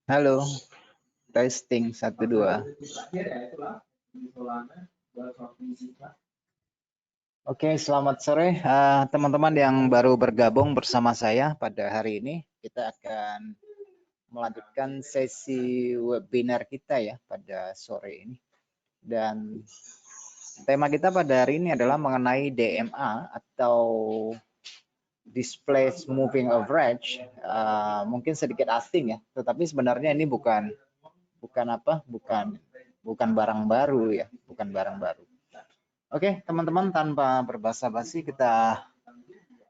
Halo, testing 1 2. Oke, selamat sore teman-teman yang baru bergabung bersama saya pada hari ini. Kita akan melanjutkan sesi webinar kita ya pada sore ini. Dan tema kita pada hari ini adalah mengenai DMA atau Display Moving Average. Mungkin sedikit asing ya, tetapi sebenarnya ini bukan barang baru ya, bukan barang baru. Oke, teman-teman, tanpa berbasa-basi kita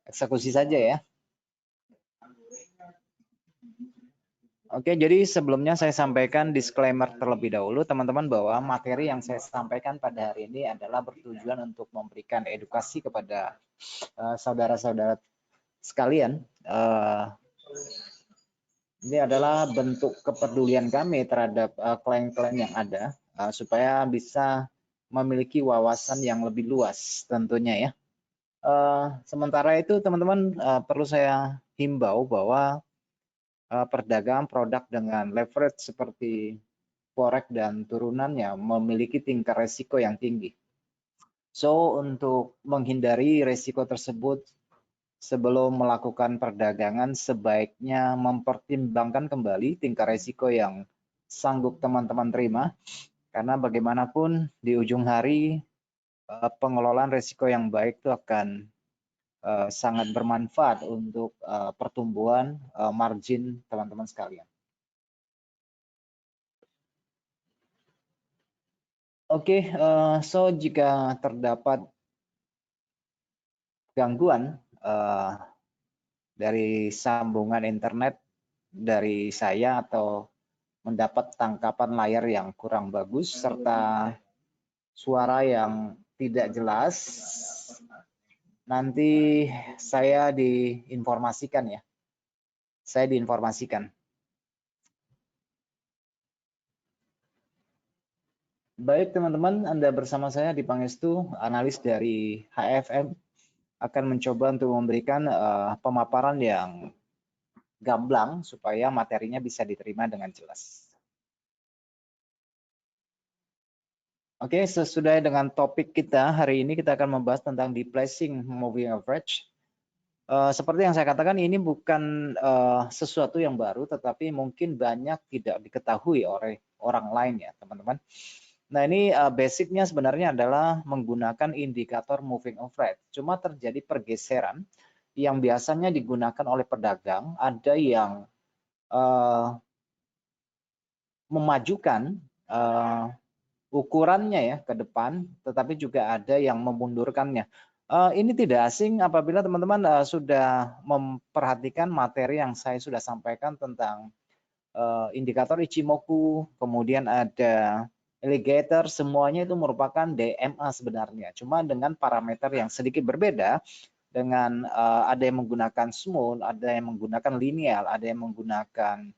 eksekusi saja ya. Oke, jadi sebelumnya saya sampaikan disclaimer terlebih dahulu teman-teman bahwa materi yang saya sampaikan pada hari ini adalah bertujuan untuk memberikan edukasi kepada saudara-saudara sekalian. Ini adalah bentuk kepedulian kami terhadap klien-klien yang ada supaya bisa memiliki wawasan yang lebih luas tentunya ya. Sementara itu teman-teman perlu saya himbau bahwa perdagangan produk dengan leverage seperti forex dan turunannya memiliki tingkat resiko yang tinggi. So untuk menghindari resiko tersebut sebelum melakukan perdagangan sebaiknya mempertimbangkan kembali tingkat resiko yang sanggup teman-teman terima. Karena bagaimanapun di ujung hari pengelolaan risiko yang baik itu akan sangat bermanfaat untuk pertumbuhan margin teman-teman sekalian. Oke, so jika terdapat gangguan dari sambungan internet dari saya atau mendapat tangkapan layar yang kurang bagus serta suara yang tidak jelas, nanti saya diinformasikan ya. Saya diinformasikan. Baik teman-teman, Anda bersama saya di Pangestu, analis dari HFM, akan mencoba untuk memberikan pemaparan yang gamblang supaya materinya bisa diterima dengan jelas. Oke, sesuai dengan topik kita hari ini kita akan membahas tentang Display Moving Average. Seperti yang saya katakan ini bukan sesuatu yang baru, tetapi mungkin banyak tidak diketahui oleh orang lain ya teman-teman. Nah ini basicnya sebenarnya adalah menggunakan indikator moving average. Cuma terjadi pergeseran yang biasanya digunakan oleh pedagang, ada yang memajukan ukurannya ya ke depan, tetapi juga ada yang memundurkannya. Ini tidak asing apabila teman-teman sudah memperhatikan materi yang saya sudah sampaikan tentang indikator Ichimoku, kemudian ada alligator, semuanya itu merupakan DMA sebenarnya. Cuma dengan parameter yang sedikit berbeda, dengan ada yang menggunakan smooth, ada yang menggunakan linear, ada yang menggunakan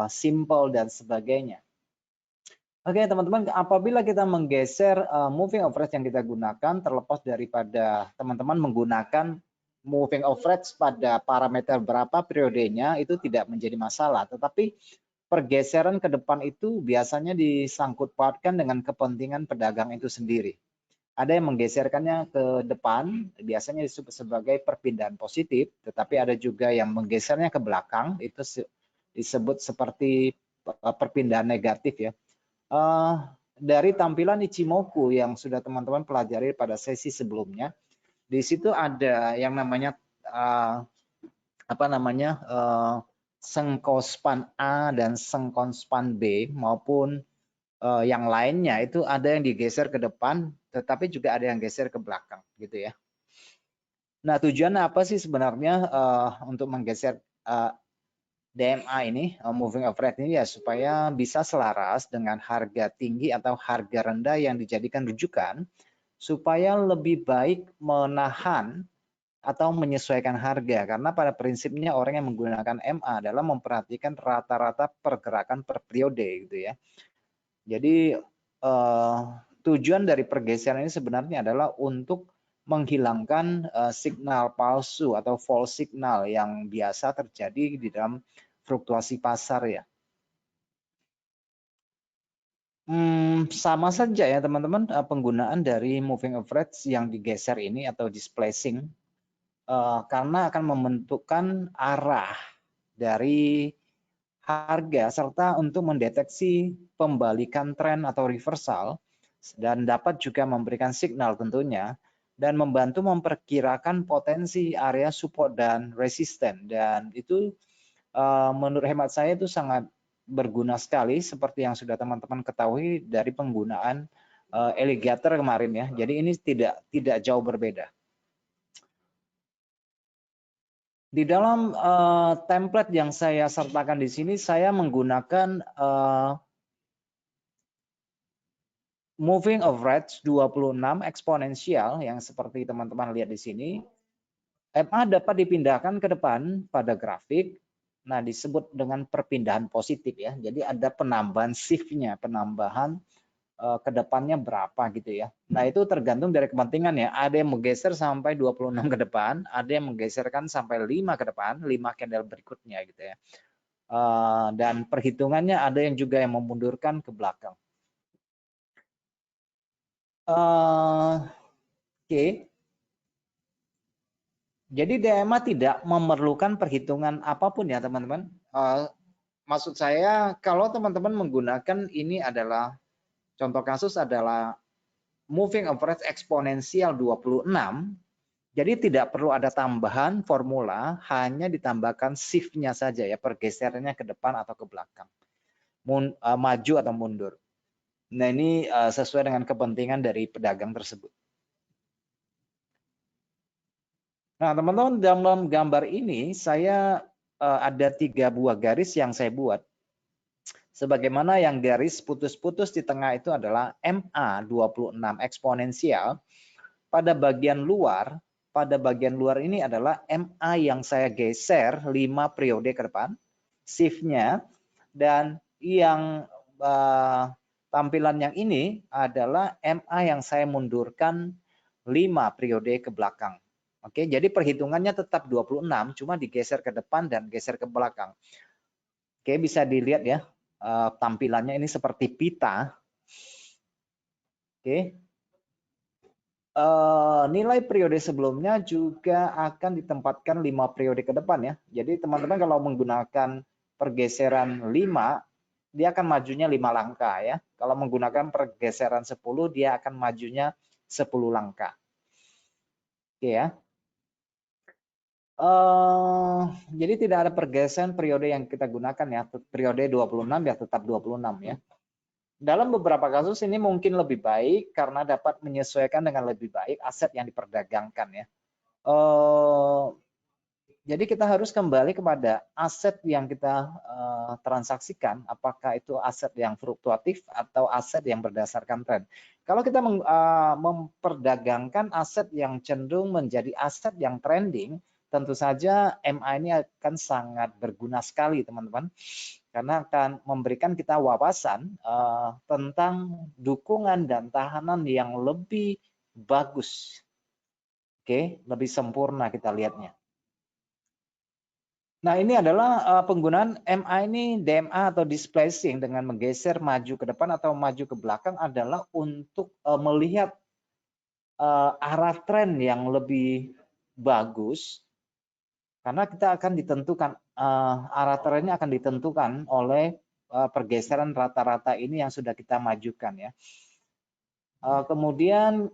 simple dan sebagainya. Oke teman-teman, apabila kita menggeser moving average yang kita gunakan, terlepas daripada teman-teman menggunakan moving average pada parameter berapa periodenya, itu tidak menjadi masalah. Tetapi pergeseran ke depan itu biasanya disangkut pautkan dengan kepentingan pedagang itu sendiri. Ada yang menggeserkannya ke depan, biasanya disebut sebagai perpindahan positif, tetapi ada juga yang menggesernya ke belakang, itu disebut seperti perpindahan negatif ya. Dari tampilan Ichimoku yang sudah teman-teman pelajari pada sesi sebelumnya, di situ ada yang namanya sengkospan A dan sengkospan B maupun yang lainnya, itu ada yang digeser ke depan, tetapi juga ada yang geser ke belakang, gitu ya. Nah, tujuannya apa sih sebenarnya untuk menggeser DMA ini, moving average ini ya supaya bisa selaras dengan harga tinggi atau harga rendah yang dijadikan rujukan, supaya lebih baik menahan atau menyesuaikan harga, karena pada prinsipnya orang yang menggunakan MA adalah memperhatikan rata-rata pergerakan per periode gitu ya. Jadi tujuan dari pergeseran ini sebenarnya adalah untuk menghilangkan signal palsu atau false signal yang biasa terjadi di dalam fluktuasi pasar ya. Sama saja ya teman-teman, penggunaan dari moving average yang digeser ini atau displacing karena akan membentukkan arah dari harga serta untuk mendeteksi pembalikan tren atau reversal dan dapat juga memberikan signal tentunya dan membantu memperkirakan potensi area support dan resisten, dan itu menurut hemat saya itu sangat berguna sekali seperti yang sudah teman-teman ketahui dari penggunaan alligator kemarin ya. Jadi ini tidak jauh berbeda. Di dalam template yang saya sertakan di sini, saya menggunakan moving average 26 eksponensial yang seperti teman-teman lihat di sini. MA dapat dipindahkan ke depan pada grafik. Nah, disebut dengan perpindahan positif ya. Jadi ada penambahan shift-nya, penambahan ke depannya berapa gitu ya. Nah, itu tergantung dari kepentingan ya. Ada yang menggeser sampai 26 ke depan, ada yang menggeserkan sampai 5 ke depan, 5 candle berikutnya gitu ya. Dan perhitungannya ada yang juga yang memundurkan ke belakang. Oke. Jadi DMA tidak memerlukan perhitungan apapun ya teman-teman. Maksud saya kalau teman-teman menggunakan ini adalah contoh kasus adalah moving average eksponensial 26. Jadi tidak perlu ada tambahan formula, hanya ditambahkan shift-nya saja ya, pergeserannya ke depan atau ke belakang. Maju atau mundur. Nah, ini sesuai dengan kepentingan dari pedagang tersebut. Nah, teman-teman, dalam gambar ini saya ada 3 buah garis yang saya buat. Sebagaimana yang garis putus-putus di tengah itu adalah MA 26 eksponensial. Pada bagian luar ini adalah MA yang saya geser 5 periode ke depan, shift-nya, dan yang tampilan yang ini adalah MA yang saya mundurkan 5 periode ke belakang. Oke, jadi perhitungannya tetap 26, cuma digeser ke depan dan geser ke belakang. Oke, bisa dilihat ya, tampilannya ini seperti pita. Oke. Nilai periode sebelumnya juga akan ditempatkan 5 periode ke depan ya. Jadi teman-teman kalau menggunakan pergeseran 5, dia akan majunya 5 langkah ya. Kalau menggunakan pergeseran 10, dia akan majunya 10 langkah. Oke ya. Jadi tidak ada pergeseran periode yang kita gunakan ya. Periode 26 ya tetap 26 ya. Dalam beberapa kasus ini mungkin lebih baik karena dapat menyesuaikan dengan lebih baik aset yang diperdagangkan ya. Jadi kita harus kembali kepada aset yang kita transaksikan, apakah itu aset yang fluktuatif atau aset yang berdasarkan tren. Kalau kita memperdagangkan aset yang cenderung menjadi aset yang trending, tentu saja MA ini akan sangat berguna sekali teman-teman. Karena akan memberikan kita wawasan tentang dukungan dan tahanan yang lebih bagus. Oke, lebih sempurna kita lihatnya. Nah, ini adalah penggunaan MA ini, DMA atau displacing dengan menggeser maju ke depan atau maju ke belakang adalah untuk melihat arah tren yang lebih bagus. Karena kita akan ditentukan, arah trennya akan ditentukan oleh pergeseran rata-rata ini yang sudah kita majukan ya. Kemudian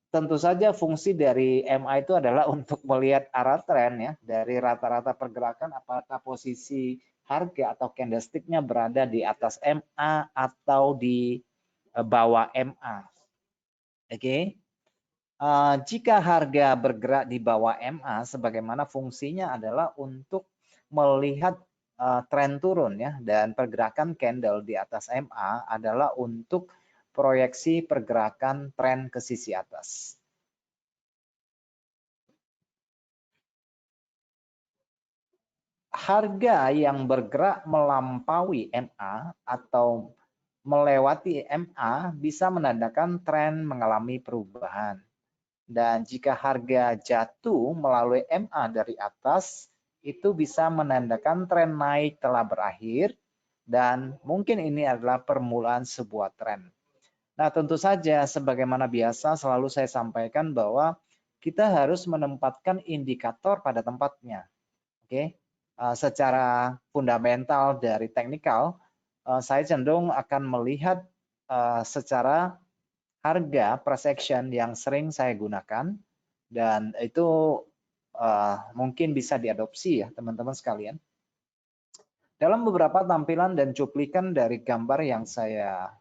tentu saja fungsi dari MA itu adalah untuk melihat arah tren ya, dari rata-rata pergerakan apakah posisi harga atau candlestick-nya berada di atas MA atau di bawah MA. Oke. Jika harga bergerak di bawah MA, sebagaimana fungsinya adalah untuk melihat tren turun ya, dan pergerakan candle di atas MA adalah untuk proyeksi pergerakan tren ke sisi atas. Harga yang bergerak melampaui MA atau melewati MA bisa menandakan tren mengalami perubahan. Dan jika harga jatuh melalui MA dari atas, itu bisa menandakan tren naik telah berakhir dan mungkin ini adalah permulaan sebuah tren. Nah, tentu saja sebagaimana biasa selalu saya sampaikan bahwa kita harus menempatkan indikator pada tempatnya. Oke. Secara fundamental dari teknikal, saya cenderung akan melihat secara harga price action yang sering saya gunakan dan itu mungkin bisa diadopsi ya teman-teman sekalian. Dalam beberapa tampilan dan cuplikan dari gambar yang saya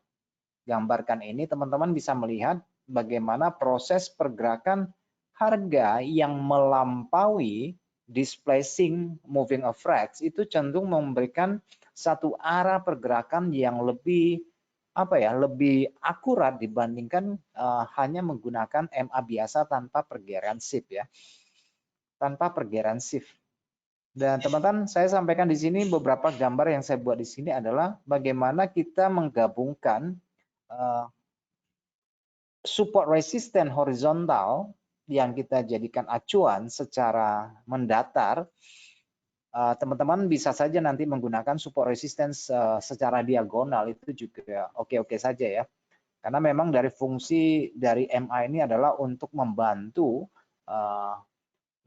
gambarkan ini, teman-teman bisa melihat bagaimana proses pergerakan harga yang melampaui displacing moving average itu cenderung memberikan satu arah pergerakan yang lebih lebih akurat dibandingkan hanya menggunakan MA biasa tanpa pergerakan shift ya. Tanpa pergerakan shift. Dan teman-teman, saya sampaikan di sini beberapa gambar yang saya buat di sini adalah bagaimana kita menggabungkan support resisten horizontal yang kita jadikan acuan secara mendatar. Teman-teman bisa saja nanti menggunakan support resistance secara diagonal, itu juga oke-oke saja ya. Karena memang dari fungsi dari MA ini adalah untuk membantu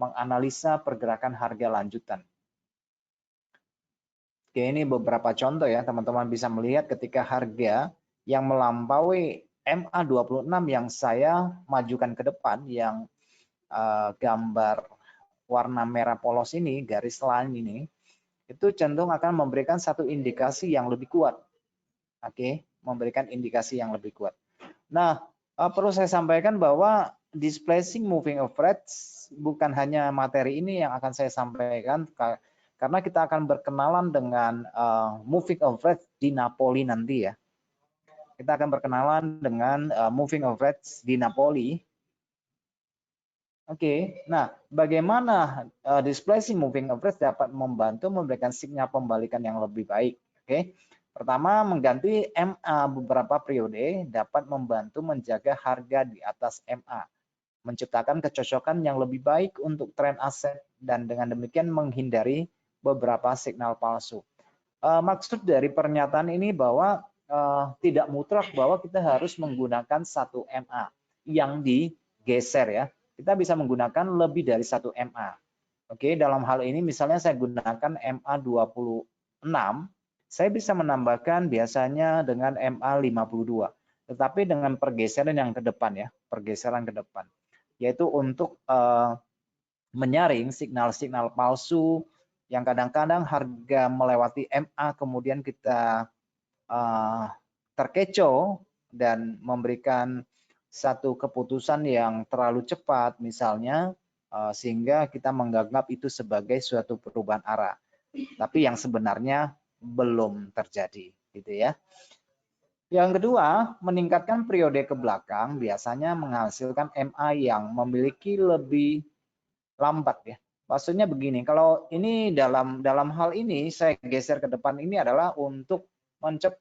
menganalisa pergerakan harga lanjutan. Oke, ini beberapa contoh ya, teman-teman bisa melihat ketika harga yang melampaui MA26 yang saya majukan ke depan, yang gambar warna merah polos ini, garis line ini, itu cenderung akan memberikan satu indikasi yang lebih kuat. Oke, memberikan indikasi yang lebih kuat. Nah, perlu saya sampaikan bahwa displacing moving average bukan hanya materi ini yang akan saya sampaikan, karena kita akan berkenalan dengan moving average di Napoli nanti ya. Kita akan berkenalan dengan moving average di Napoli. Oke, nah bagaimana displacing moving average dapat membantu memberikan sinyal pembalikan yang lebih baik. Oke, pertama mengganti MA beberapa periode dapat membantu menjaga harga di atas MA, menciptakan kecocokan yang lebih baik untuk tren aset dan dengan demikian menghindari beberapa signal palsu. Maksud dari pernyataan ini bahwa tidak mutlak bahwa kita harus menggunakan satu MA yang digeser ya. Kita bisa menggunakan lebih dari satu MA. Oke, dalam hal ini misalnya saya gunakan MA 26, saya bisa menambahkan biasanya dengan MA 52. Tetapi dengan pergeseran yang ke depan ya, pergeseran ke depan. Yaitu untuk menyaring signal-signal palsu yang kadang-kadang harga melewati MA kemudian kita terkecoh dan memberikan satu keputusan yang terlalu cepat misalnya sehingga kita menganggap itu sebagai suatu perubahan arah. Tapi yang sebenarnya belum terjadi gitu ya. Yang kedua, meningkatkan periode ke belakang biasanya menghasilkan MA yang memiliki lebih lambat ya. Maksudnya begini, kalau ini dalam hal ini saya geser ke depan ini adalah untuk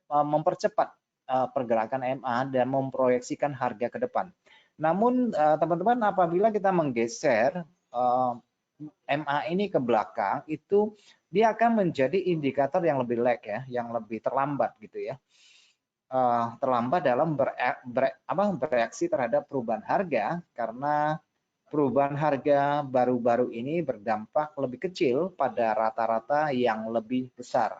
mempercepat pergerakan MA dan memproyeksikan harga ke depan. Namun teman-teman apabila kita menggeser MA ini ke belakang itu dia akan menjadi indikator yang lebih lag ya, yang lebih terlambat gitu ya. Terlambat dalam bereaksi terhadap perubahan harga karena perubahan harga baru-baru ini berdampak lebih kecil pada rata-rata yang lebih besar.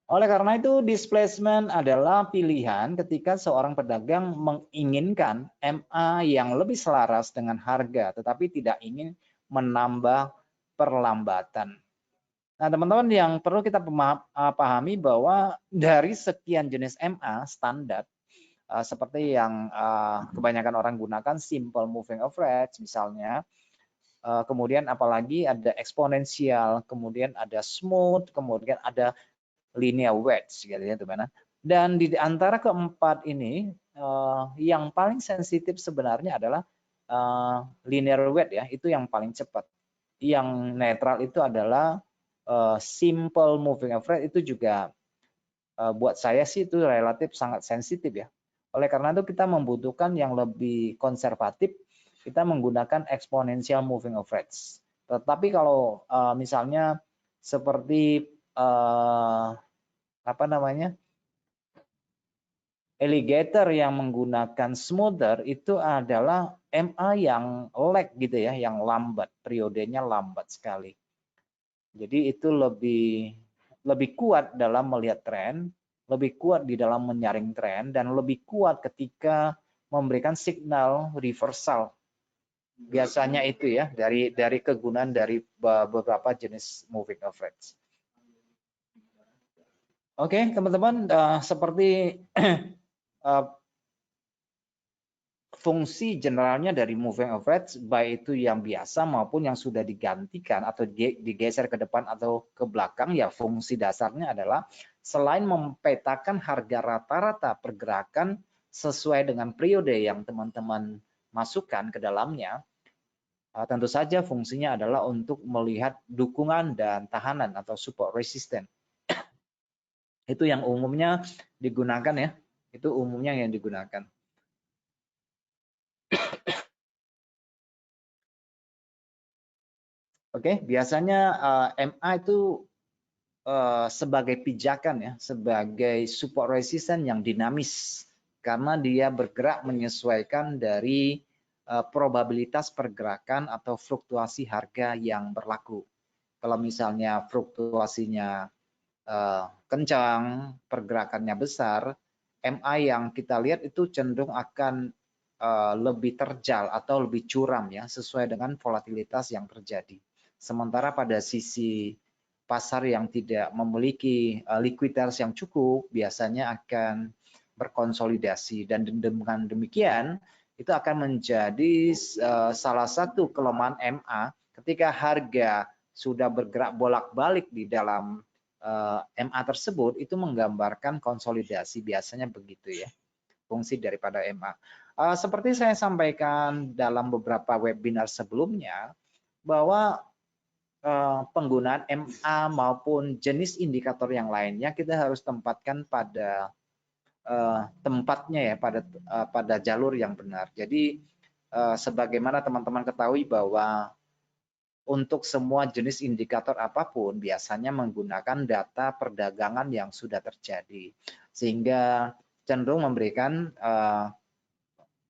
Oleh karena itu, displacement adalah pilihan ketika seorang pedagang menginginkan MA yang lebih selaras dengan harga, tetapi tidak ingin menambah perlambatan. Nah, teman-teman yang perlu kita pahami bahwa dari sekian jenis MA standar, seperti yang kebanyakan orang gunakan, simple moving average misalnya, kemudian apalagi ada eksponensial, kemudian ada smooth, kemudian ada linear wedge gitu ya teman-teman. Dan di antara keempat ini yang paling sensitif sebenarnya adalah linear wedge ya, itu yang paling cepat. Yang netral itu adalah simple moving average, itu juga buat saya sih itu relatif sangat sensitif ya. Oleh karena itu kita membutuhkan yang lebih konservatif, kita menggunakan exponential moving average. Tetapi kalau misalnya seperti apa namanya, alligator yang menggunakan smoother itu adalah MA yang lag gitu ya, yang lambat, periodenya lambat sekali. Jadi itu lebih kuat dalam melihat tren, lebih kuat di dalam menyaring tren, dan lebih kuat ketika memberikan signal reversal. Biasanya itu ya dari kegunaan dari beberapa jenis moving average. Oke, teman-teman, seperti fungsi generalnya dari moving average, baik itu yang biasa maupun yang sudah digantikan atau digeser ke depan atau ke belakang, ya fungsi dasarnya adalah selain mempetakan harga rata-rata pergerakan sesuai dengan periode yang teman-teman masukkan ke dalamnya, tentu saja fungsinya adalah untuk melihat dukungan dan tahanan atau support resisten. Itu yang umumnya digunakan ya, itu umumnya yang digunakan. Oke, biasanya MA itu sebagai pijakan ya, sebagai support resisten yang dinamis karena dia bergerak menyesuaikan dari probabilitas pergerakan atau fluktuasi harga yang berlaku. Kalau misalnya fluktuasinya kencang, pergerakannya besar, MA yang kita lihat itu cenderung akan lebih terjal atau lebih curam ya, sesuai dengan volatilitas yang terjadi. Sementara pada sisi pasar yang tidak memiliki likuiditas yang cukup, biasanya akan berkonsolidasi, dan dengan demikian itu akan menjadi salah satu kelemahan MA ketika harga sudah bergerak bolak-balik di dalam MA tersebut, itu menggambarkan konsolidasi, biasanya begitu ya fungsi daripada MA. Seperti saya sampaikan dalam beberapa webinar sebelumnya, bahwa penggunaan MA maupun jenis indikator yang lainnya kita harus tempatkan pada tempatnya ya, pada jalur yang benar. Jadi sebagaimana teman-teman ketahui bahwa untuk semua jenis indikator apapun biasanya menggunakan data perdagangan yang sudah terjadi, sehingga cenderung memberikan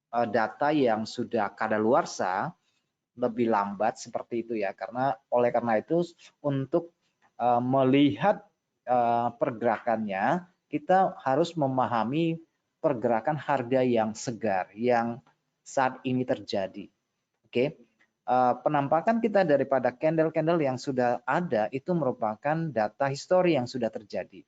data yang sudah kadaluarsa lebih lambat seperti itu ya. Oleh karena itu untuk melihat pergerakannya, kita harus memahami pergerakan harga yang segar yang saat ini terjadi. Oke. Penampakan kita daripada candle-candle yang sudah ada itu merupakan data histori yang sudah terjadi.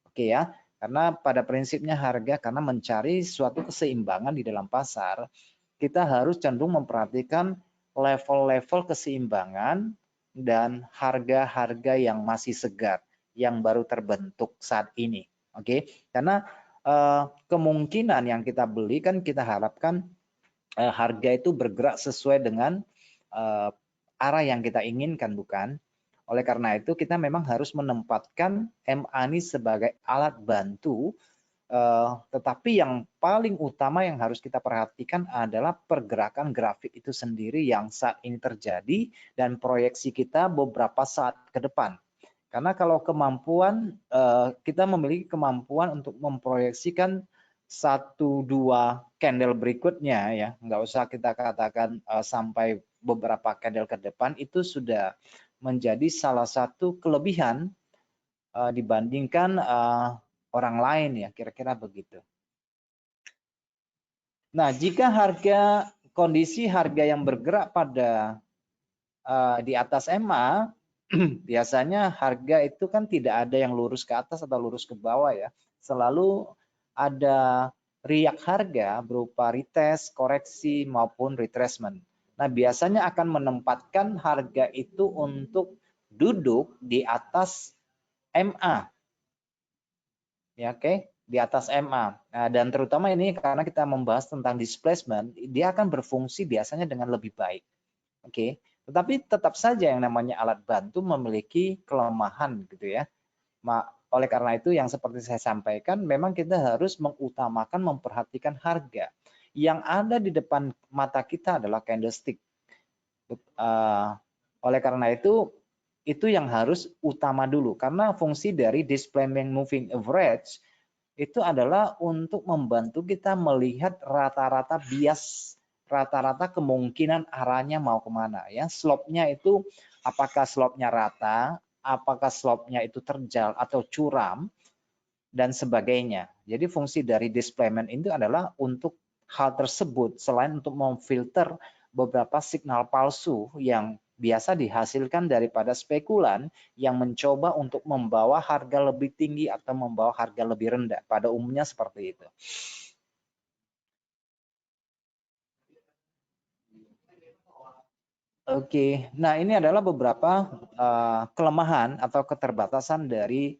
Oke ya, karena pada prinsipnya harga karena mencari suatu keseimbangan di dalam pasar, kita harus cenderung memperhatikan level-level keseimbangan dan harga-harga yang masih segar, yang baru terbentuk saat ini. Oke, karena kemungkinan yang kita beli kan kita harapkan harga itu bergerak sesuai dengan arah yang kita inginkan, bukan? Oleh karena itu kita memang harus menempatkan MA ini sebagai alat bantu, tetapi yang paling utama yang harus kita perhatikan adalah pergerakan grafik itu sendiri yang saat ini terjadi dan proyeksi kita beberapa saat ke depan. Karena kalau kemampuan, kita memiliki kemampuan untuk memproyeksikan 1-2 candle berikutnya ya, nggak usah kita katakan sampai beberapa candle ke depan, itu sudah menjadi salah satu kelebihan dibandingkan orang lain ya, kira-kira begitu. Nah, jika kondisi harga yang bergerak pada di atas MA, biasanya harga itu kan tidak ada yang lurus ke atas atau lurus ke bawah ya, selalu ada riak harga berupa retest, koreksi maupun retracement. Nah, biasanya akan menempatkan harga itu untuk duduk di atas MA. Ya, oke, di atas MA. Nah, dan terutama ini karena kita membahas tentang displacement, dia akan berfungsi biasanya dengan lebih baik. Oke, tetapi tetap saja yang namanya alat bantu memiliki kelemahan gitu ya. Oleh karena itu yang seperti saya sampaikan, memang kita harus mengutamakan memperhatikan harga. Yang ada di depan mata kita adalah candlestick. Oleh karena itu yang harus utama dulu, karena fungsi dari displacement moving average itu adalah untuk membantu kita melihat rata-rata bias, rata-rata kemungkinan arahnya mau kemana ya. Slope-nya itu apakah slope-nya rata, apakah slope-nya itu terjal atau curam dan sebagainya. Jadi fungsi dari displacement itu adalah untuk hal tersebut, selain untuk memfilter beberapa signal palsu yang biasa dihasilkan daripada spekulan yang mencoba untuk membawa harga lebih tinggi atau membawa harga lebih rendah. Pada umumnya seperti itu. Oke, nah ini adalah beberapa kelemahan atau keterbatasan dari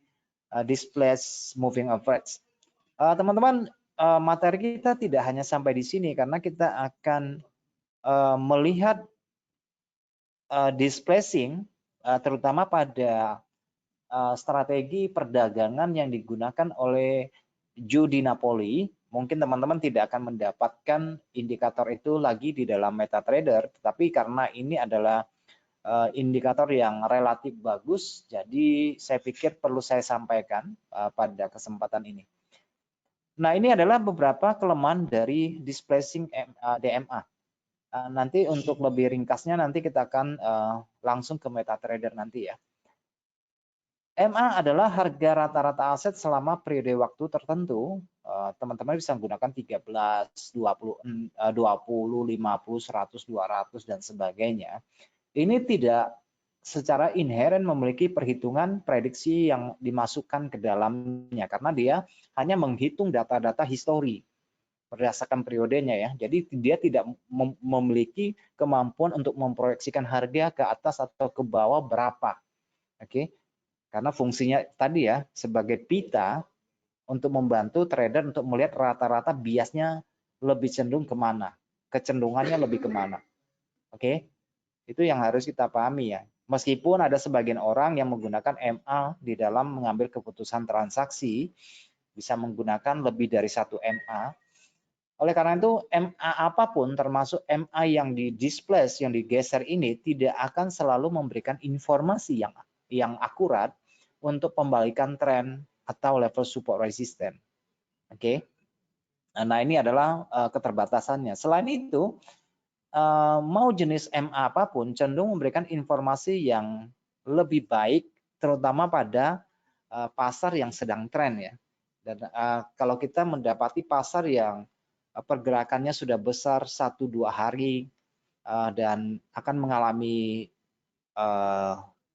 displaced moving average. Teman-teman, materi kita tidak hanya sampai di sini karena kita akan melihat displacing terutama pada strategi perdagangan yang digunakan oleh Joe Di Napoli. Mungkin teman-teman tidak akan mendapatkan indikator itu lagi di dalam MetaTrader, tetapi karena ini adalah indikator yang relatif bagus, jadi saya pikir perlu saya sampaikan pada kesempatan ini. Nah, ini adalah beberapa kelemahan dari displacing DMA. Nanti untuk lebih ringkasnya nanti kita akan langsung ke MetaTrader nanti ya. MA adalah harga rata-rata aset selama periode waktu tertentu. Teman-teman bisa menggunakan 13, 20, 20, 50, 100, 200 dan sebagainya. Ini tidak secara inheren memiliki perhitungan prediksi yang dimasukkan ke dalamnya karena dia hanya menghitung data-data histori berdasarkan periodenya ya. Jadi dia tidak memiliki kemampuan untuk memproyeksikan harga ke atas atau ke bawah berapa. Oke. Karena fungsinya tadi ya sebagai pita untuk membantu trader untuk melihat rata-rata biasnya lebih cenderung kemana, kecenderungannya lebih kemana. Oke, itu yang harus kita pahami ya. Meskipun ada sebagian orang yang menggunakan MA di dalam mengambil keputusan transaksi, bisa menggunakan lebih dari satu MA. Oleh karena itu, MA apapun termasuk MA yang di-displace, yang digeser ini tidak akan selalu memberikan informasi yang akurat untuk pembalikan tren atau level support resisten. Oke. Nah, ini adalah keterbatasannya. Selain itu, mau jenis MA apapun cenderung memberikan informasi yang lebih baik terutama pada pasar yang sedang tren ya. Dan kalau kita mendapati pasar yang pergerakannya sudah besar 1-2 hari dan akan mengalami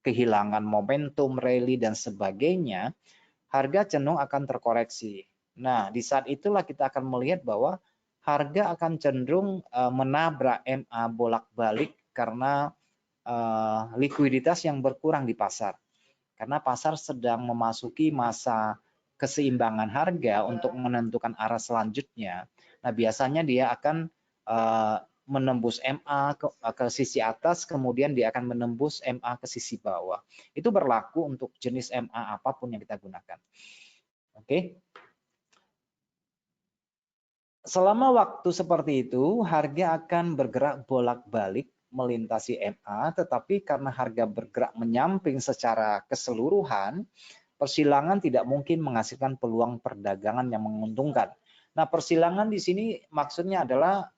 kehilangan momentum, rally dan sebagainya, harga cenderung akan terkoreksi. Nah, di saat itulah kita akan melihat bahwa harga akan cenderung menabrak MA bolak-balik karena likuiditas yang berkurang di pasar. Karena pasar sedang memasuki masa keseimbangan harga untuk menentukan arah selanjutnya. Nah, biasanya dia akan menembus MA ke sisi atas, kemudian dia akan menembus MA ke sisi bawah. Itu berlaku untuk jenis MA apapun yang kita gunakan. Oke. Selama waktu seperti itu, harga akan bergerak bolak-balik melintasi MA, tetapi karena harga bergerak menyamping secara keseluruhan, persilangan tidak mungkin menghasilkan peluang perdagangan yang menguntungkan. Nah, persilangan di sini maksudnya adalah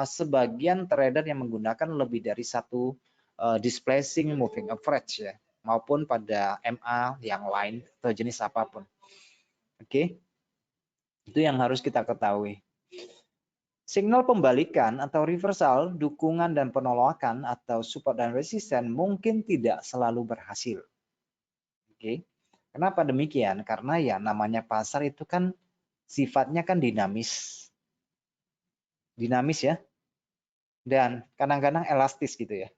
sebagian trader yang menggunakan lebih dari satu displacing moving average ya, maupun pada MA yang lain atau jenis apapun. Oke. Itu yang harus kita ketahui. Signal pembalikan atau reversal, dukungan dan penolakan atau support dan resisten mungkin tidak selalu berhasil. Oke. Kenapa demikian? Karena ya namanya pasar itu kan sifatnya kan dinamis. Dinamis ya. Dan kadang-kadang elastis gitu ya.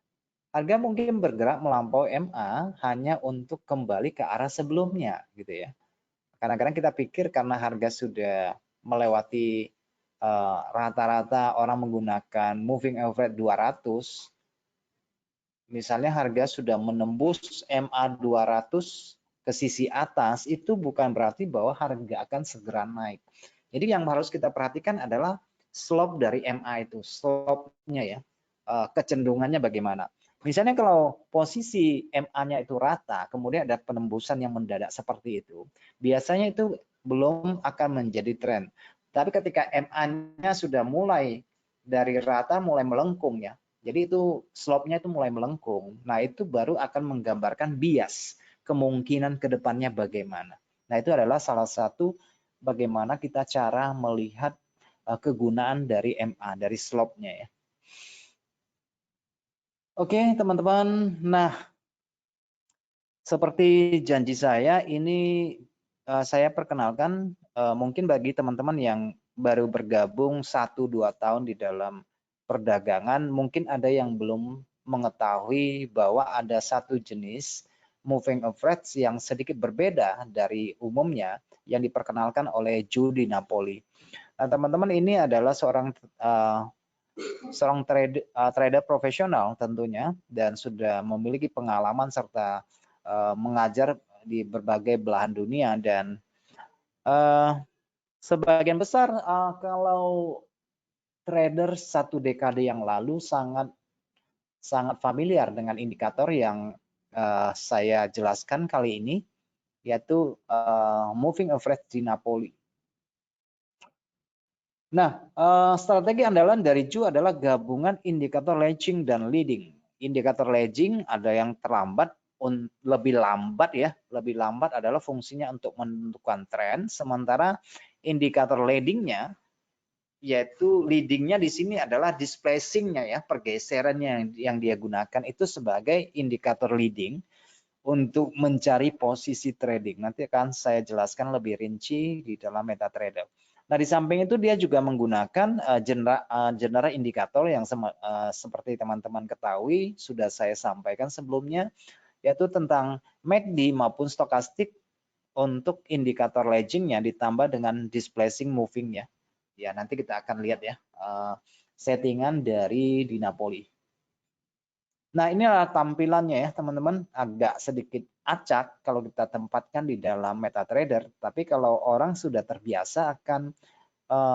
Harga mungkin bergerak melampaui MA hanya untuk kembali ke arah sebelumnya gitu ya. Kadang-kadang kita pikir karena harga sudah melewati rata-rata orang menggunakan moving average 200, misalnya harga sudah menembus MA 200, ke sisi atas, itu bukan berarti bahwa harga akan segera naik. Jadi yang harus kita perhatikan adalah slope dari MA itu, slope-nya ya, kecenderungannya bagaimana. Misalnya kalau posisi MA-nya itu rata, kemudian ada penembusan yang mendadak seperti itu, biasanya itu belum akan menjadi tren. Tapi ketika MA-nya sudah mulai dari rata, mulai melengkung ya, jadi itu slope-nya itu mulai melengkung. Nah itu baru akan menggambarkan bias, kemungkinan ke depannya bagaimana. Nah itu adalah salah satu bagaimana kita cara melihat kegunaan dari MA, dari slope-nya ya. Oke teman-teman, nah seperti janji saya ini saya perkenalkan mungkin bagi teman-teman yang baru bergabung 1-2 tahun di dalam perdagangan, mungkin ada yang belum mengetahui bahwa ada satu jenis moving average yang sedikit berbeda dari umumnya yang diperkenalkan oleh Joe Di Napoli. Nah, teman-teman ini adalah seorang trader profesional tentunya dan sudah memiliki pengalaman serta mengajar di berbagai belahan dunia dan sebagian besar kalau trader 1 dekade yang lalu sangat familiar dengan indikator yang saya jelaskan kali ini, yaitu moving average di Napoli. Nah, strategi andalan dari Ju adalah gabungan indikator lagging dan leading. Indikator lagging ada yang terlambat, lebih lambat ya, lebih lambat adalah fungsinya untuk menentukan tren, sementara indikator leadingnya, yaitu leadingnya di sini adalah displacingnya ya, pergeserannya yang dia gunakan itu sebagai indikator leading untuk mencari posisi trading. Nanti akan saya jelaskan lebih rinci di dalam MetaTrader. Nah, di samping itu dia juga menggunakan genre indikator yang seperti teman-teman ketahui, sudah saya sampaikan sebelumnya, yaitu tentang MACD maupun stokastik untuk indikator laggingnya ditambah dengan displacing movingnya. Ya, nanti kita akan lihat ya settingan dari Di Napoli. Nah, ini adalah tampilannya ya, teman-teman. Agak sedikit acak kalau kita tempatkan di dalam MetaTrader. Tapi kalau orang sudah terbiasa akan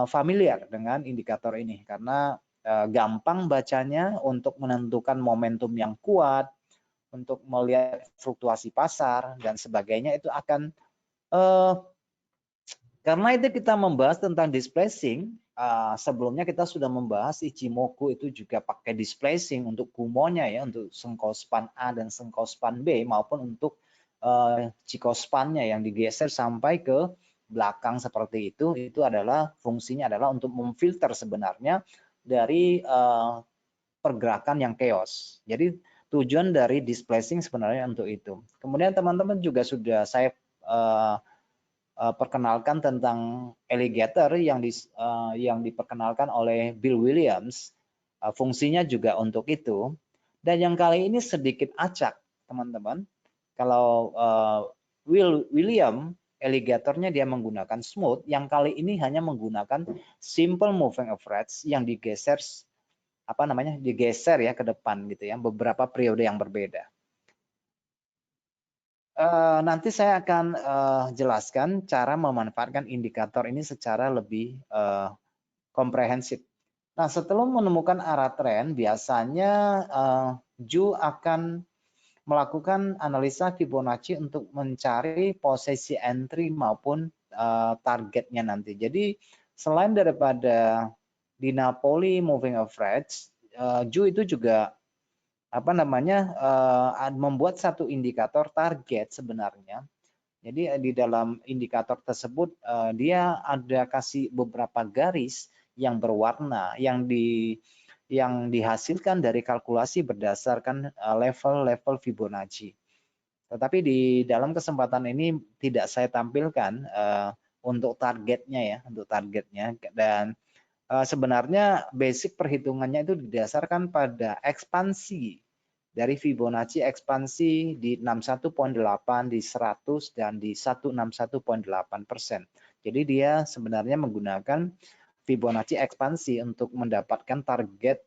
familiar dengan indikator ini. Karena gampang bacanya untuk menentukan momentum yang kuat, untuk melihat fluktuasi pasar, dan sebagainya itu akan karena itu kita membahas tentang displacing, sebelumnya kita sudah membahas Ichimoku itu juga pakai displacing untuk kumonya ya, untuk Senkou span A dan Senkou span B maupun untuk Chikou span-nya yang digeser sampai ke belakang seperti itu adalah fungsinya adalah untuk memfilter sebenarnya dari pergerakan yang chaos. Jadi tujuan dari displacing sebenarnya untuk itu. Kemudian teman-teman juga sudah saya perkenalkan tentang alligator yang diperkenalkan oleh Bill Williams, fungsinya juga untuk itu. Dan yang kali ini sedikit acak, teman-teman. Kalau William alligatornya dia menggunakan smooth, yang kali ini hanya menggunakan simple moving average yang digeser digeser ya ke depan gitu ya, beberapa periode yang berbeda. Nanti saya akan jelaskan cara memanfaatkan indikator ini secara lebih komprehensif. Nah, setelah menemukan arah tren, biasanya Ju akan melakukan analisa Fibonacci untuk mencari posisi entry maupun targetnya nanti. Jadi, selain daripada Di Napoli moving average, Ju itu juga membuat satu indikator target sebenarnya. Jadi di dalam indikator tersebut dia ada kasih beberapa garis yang berwarna yang dihasilkan dari kalkulasi berdasarkan level-level Fibonacci. Tetapi di dalam kesempatan ini tidak saya tampilkan untuk targetnya dan sebenarnya basic perhitungannya itu didasarkan pada ekspansi dari Fibonacci ekspansi di 61.8, di 100, dan di 161.8%. Jadi dia sebenarnya menggunakan Fibonacci ekspansi untuk mendapatkan target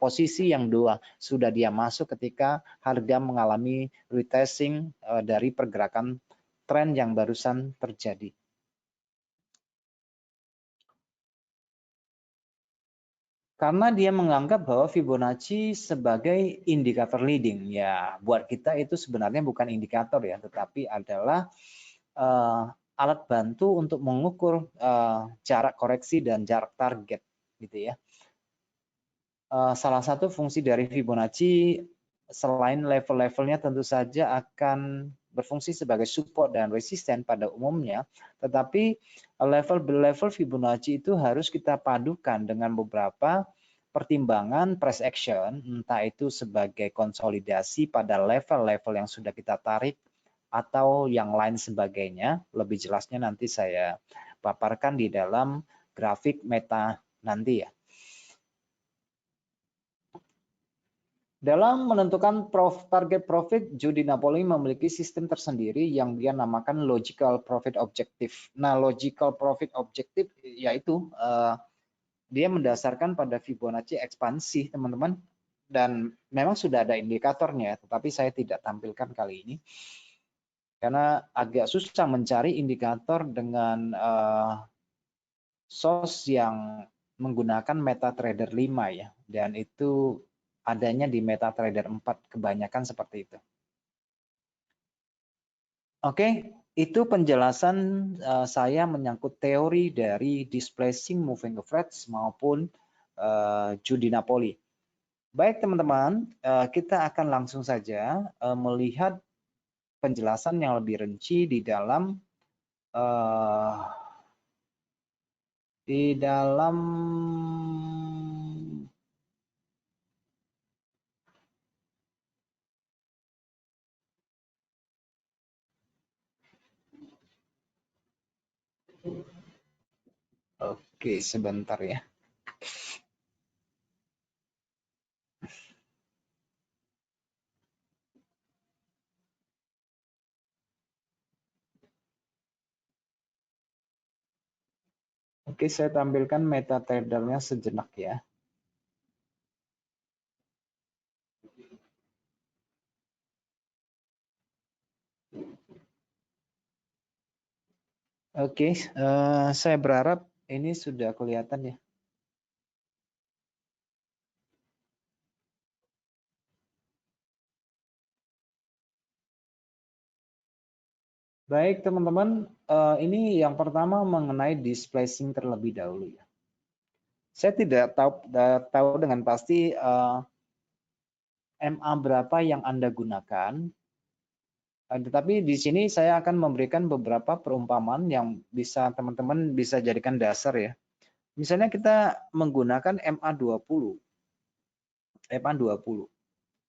posisi yang sudah dia masuk ketika harga mengalami retesting dari pergerakan tren yang barusan terjadi. Karena dia menganggap bahwa Fibonacci sebagai indikator leading. Ya, buat kita itu sebenarnya bukan indikator ya, tetapi adalah alat bantu untuk mengukur jarak koreksi dan jarak target, gitu ya. Salah satu fungsi dari Fibonacci selain level-levelnya tentu saja akan berfungsi sebagai support dan resisten pada umumnya, tetapi level Fibonacci itu harus kita padukan dengan beberapa pertimbangan price action, entah itu sebagai konsolidasi pada level-level yang sudah kita tarik atau yang lain sebagainya. Lebih jelasnya nanti saya paparkan di dalam grafik meta nanti ya. Dalam menentukan target profit, Joe Napoli memiliki sistem tersendiri yang dia namakan logical profit objective. Nah, logical profit objective yaitu dia mendasarkan pada Fibonacci ekspansi, teman-teman. Dan memang sudah ada indikatornya, tetapi saya tidak tampilkan kali ini. Karena agak susah mencari indikator dengan source yang menggunakan MetaTrader 5 ya. Dan itu adanya di MetaTrader 4 kebanyakan seperti itu. Oke, itu penjelasan saya menyangkut teori dari displacing moving average maupun Joe Napoli. Baik teman-teman, kita akan langsung saja melihat penjelasan yang lebih rinci di dalam Oke, sebentar ya. Oke, saya tampilkan MetaTrader-nya sejenak ya. Oke, saya berharap ini sudah kelihatan ya. Baik teman-teman, ini yang pertama mengenai displacing terlebih dahulu ya. Saya tidak tahu dengan pasti MA berapa yang Anda gunakan, tetapi di sini saya akan memberikan beberapa perumpamaan yang bisa teman-teman bisa jadikan dasar ya. Misalnya kita menggunakan MA20. MA20.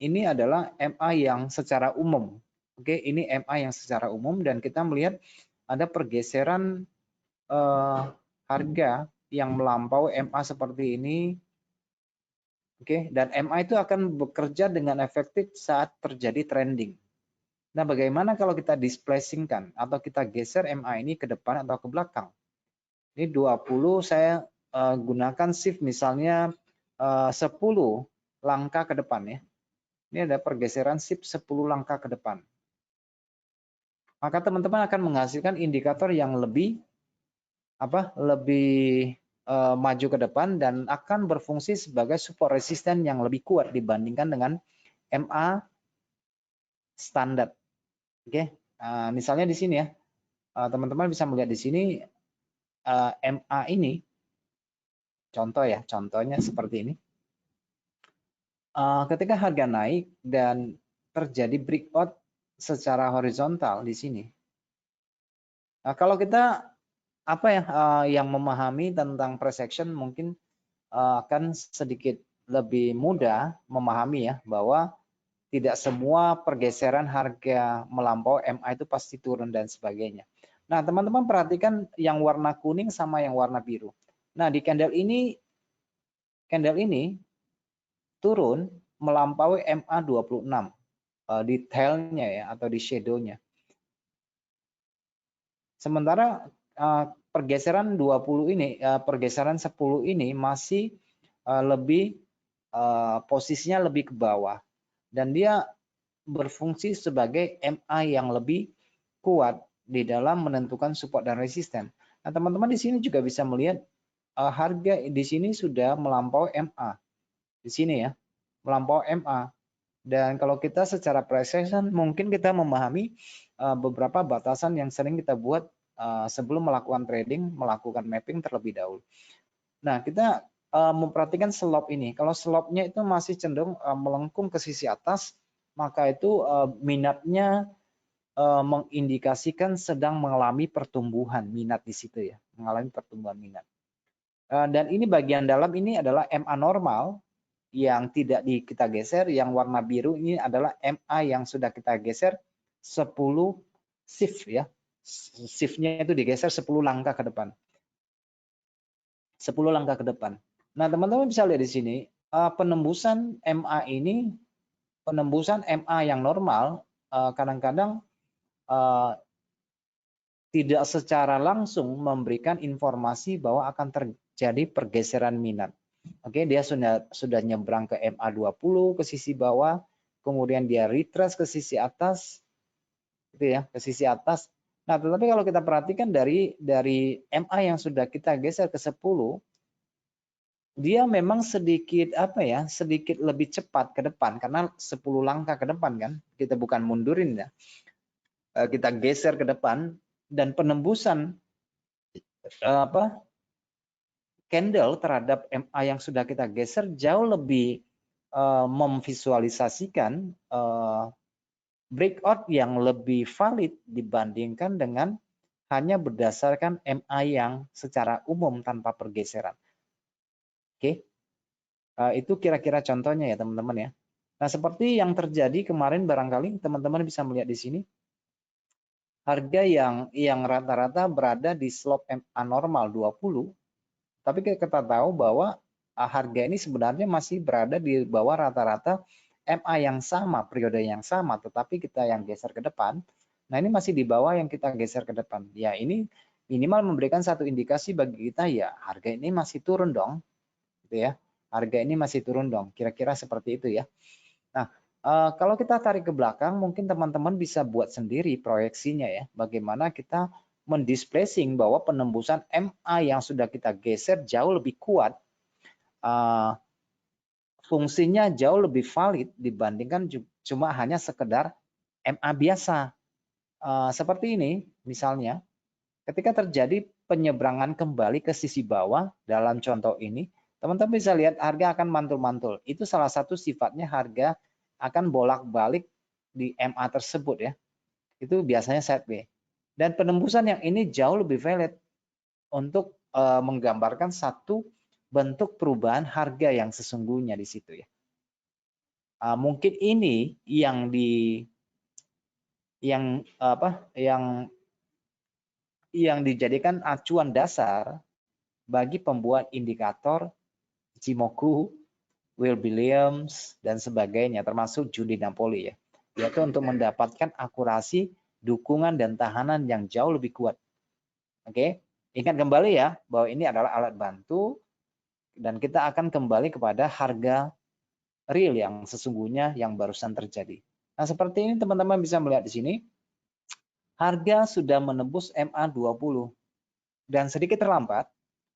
Ini adalah MA yang secara umum. Oke, ini MA yang secara umum dan kita melihat ada pergeseran harga yang melampaui MA seperti ini. Oke, dan MA itu akan bekerja dengan efektif saat terjadi trending. Nah, bagaimana kalau kita displacing-kan atau kita geser MA ini ke depan atau ke belakang? Ini 20 saya gunakan shift misalnya 10 langkah ke depan ya. Ini ada pergeseran shift 10 langkah ke depan. Maka teman-teman akan menghasilkan indikator yang lebih maju ke depan dan akan berfungsi sebagai support resisten yang lebih kuat dibandingkan dengan MA standar. Oke, misalnya di sini ya, teman-teman bisa melihat di sini MA ini, contoh ya, contohnya seperti ini. Ketika harga naik dan terjadi breakout secara horizontal di sini. Nah, kalau kita yang memahami tentang price action mungkin akan sedikit lebih mudah memahami ya bahwa tidak semua pergeseran harga melampaui MA itu pasti turun dan sebagainya. Nah, teman-teman perhatikan yang warna kuning sama yang warna biru. Nah, di candle ini turun melampaui MA 26 detailnya ya atau di shadow-nya. Sementara pergeseran 20 ini, pergeseran 10 ini masih lebih posisinya lebih ke bawah dan dia berfungsi sebagai MA yang lebih kuat di dalam menentukan support dan resisten. Nah, teman-teman di sini juga bisa melihat harga di sini sudah melampaui MA. Di sini ya, melampaui MA. Dan kalau kita secara precision mungkin kita memahami beberapa batasan yang sering kita buat sebelum melakukan trading, melakukan mapping terlebih dahulu. Nah, kita memperhatikan slope ini. Kalau slope-nya itu masih cenderung melengkung ke sisi atas, maka itu minatnya mengindikasikan sedang mengalami pertumbuhan minat di situ ya, mengalami pertumbuhan minat. Dan ini bagian dalam ini adalah MA normal yang tidak kita geser, yang warna biru ini adalah MA yang sudah kita geser 10 shift ya. Shift-nya itu digeser 10 langkah ke depan. 10 langkah ke depan. Nah, teman-teman bisa lihat di sini penembusan MA ini, penembusan MA yang normal kadang-kadang tidak secara langsung memberikan informasi bahwa akan terjadi pergeseran minat. Oke, dia sudah nyebrang ke MA20 ke sisi bawah, kemudian dia retrace ke sisi atas, gitu ya, ke sisi atas. Nah, tetapi kalau kita perhatikan dari MA yang sudah kita geser ke 10, dia memang sedikit sedikit lebih cepat ke depan karena 10 langkah ke depan kan, kita bukan mundurin ya, kita geser ke depan dan penembusan candle terhadap MA yang sudah kita geser jauh lebih memvisualisasikan breakout yang lebih valid dibandingkan dengan hanya berdasarkan MA yang secara umum tanpa pergeseran. Oke, itu kira-kira contohnya ya teman-teman ya. Nah, seperti yang terjadi kemarin barangkali teman-teman bisa melihat di sini harga yang rata-rata berada di slope MA normal 20. Tapi kita tahu bahwa harga ini sebenarnya masih berada di bawah rata-rata MA yang sama, periode yang sama, tetapi kita yang geser ke depan. Nah, ini masih di bawah yang kita geser ke depan. Ya, ini minimal memberikan satu indikasi bagi kita ya, harga ini masih turun dong. Gitu ya. Harga ini masih turun dong. Kira-kira seperti itu ya. Nah, kalau kita tarik ke belakang, mungkin teman-teman bisa buat sendiri proyeksinya ya. Bagaimana kita mendisplacing bahwa penembusan MA yang sudah kita geser jauh lebih kuat, fungsinya jauh lebih valid dibandingkan cuma hanya sekedar MA biasa. Seperti ini misalnya, ketika terjadi penyeberangan kembali ke sisi bawah dalam contoh ini, teman-teman bisa lihat harga akan mantul-mantul. Itu salah satu sifatnya harga akan bolak-balik di MA tersebut ya. Itu biasanya sideways. Dan penembusan yang ini jauh lebih valid untuk menggambarkan satu bentuk perubahan harga yang sesungguhnya di situ ya. Mungkin ini yang dijadikan acuan dasar bagi pembuat indikator Ichimoku, Will Williams dan sebagainya, termasuk Judy Napoli ya, yaitu untuk mendapatkan akurasi dukungan dan tahanan yang jauh lebih kuat. Oke, ingat kembali ya bahwa ini adalah alat bantu dan kita akan kembali kepada harga real yang sesungguhnya yang barusan terjadi. Nah, seperti ini teman-teman bisa melihat di sini, harga sudah menembus MA20 dan sedikit terlambat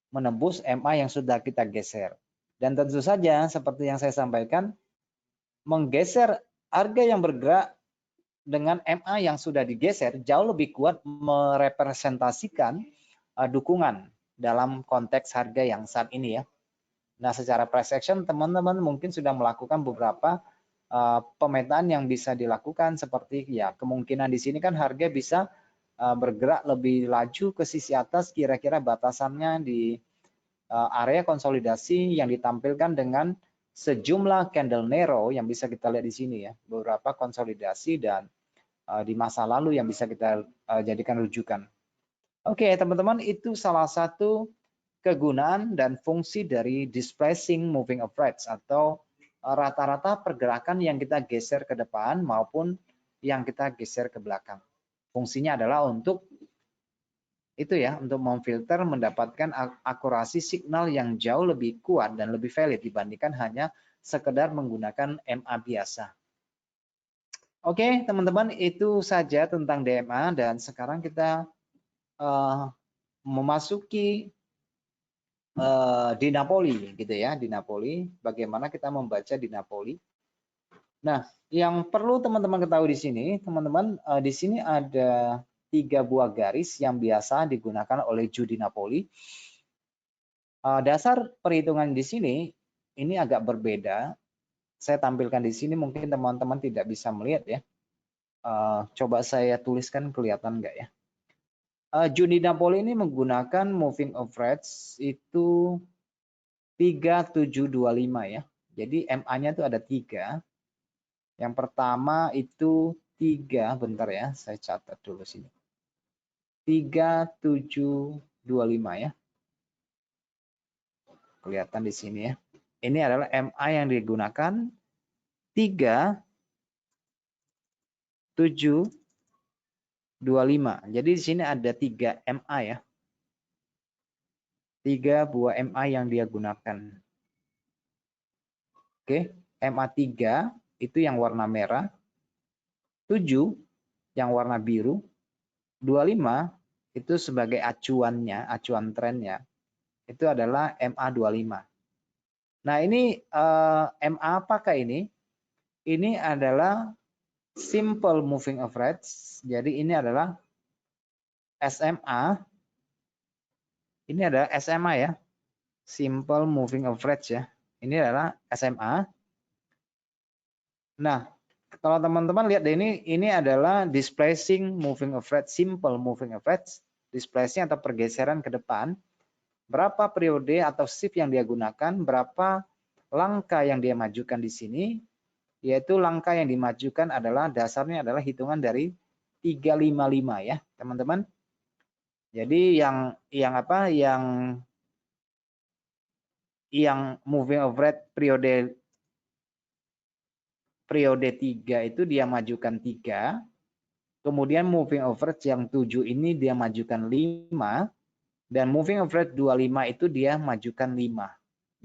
menembus MA yang sudah kita geser. Dan tentu saja seperti yang saya sampaikan, menggeser harga yang bergerak dengan MA yang sudah digeser jauh lebih kuat merepresentasikan dukungan dalam konteks harga yang saat ini ya. Nah, secara price action teman-teman mungkin sudah melakukan beberapa pemetaan yang bisa dilakukan seperti ya kemungkinan di sini kan harga bisa bergerak lebih laju ke sisi atas, kira-kira batasannya di area konsolidasi yang ditampilkan dengan sejumlah candle narrow yang bisa kita lihat di sini ya, beberapa konsolidasi dan di masa lalu yang bisa kita jadikan rujukan. Oke, teman-teman, itu salah satu kegunaan dan fungsi dari displacing moving average atau rata-rata pergerakan yang kita geser ke depan maupun yang kita geser ke belakang. Fungsinya adalah untuk Itu ya, untuk memfilter mendapatkan akurasi signal yang jauh lebih kuat dan lebih valid dibandingkan hanya sekedar menggunakan MA biasa. Oke, teman-teman, itu saja tentang DMA dan sekarang kita memasuki Dinapoli gitu ya, Dinapoli. Bagaimana kita membaca Dinapoli? Nah, yang perlu teman-teman ketahui di sini, teman-teman, di sini ada 3 buah garis yang biasa digunakan oleh judi Napoli. Dasar perhitungan di sini ini agak berbeda. Saya tampilkan di sini, mungkin teman-teman tidak bisa melihat ya. Coba saya tuliskan, kelihatan nggak ya? Judi Napoli ini menggunakan moving average itu 3725 ya. Jadi MA-nya itu ada 3. Yang pertama itu 3, bentar ya, saya catat dulu sini. 3725 ya. Kelihatan di sini ya. Ini adalah MA yang digunakan 3725. Jadi di sini ada 3 MA ya. 3 buah MA yang dia gunakan. Oke, MA3 itu yang warna merah. 7 yang warna biru. 25 itu sebagai acuannya, acuan trennya. Itu adalah MA25. Nah, ini MA apakah ini? Ini adalah simple moving average. Jadi ini adalah SMA. Ini adalah SMA ya. Simple moving average ya. Ini adalah SMA. Nah, kalau teman-teman lihat ini adalah displacing moving average, simple moving average, displacing atau pergeseran ke depan. Berapa periode atau shift yang dia gunakan, berapa langkah yang dia majukan di sini, yaitu langkah yang dimajukan adalah dasarnya adalah hitungan dari 355 ya, teman-teman. Jadi yang moving average periode 3 itu dia majukan 3. Kemudian moving average yang 7 ini dia majukan 5 dan moving average 25 itu dia majukan 5.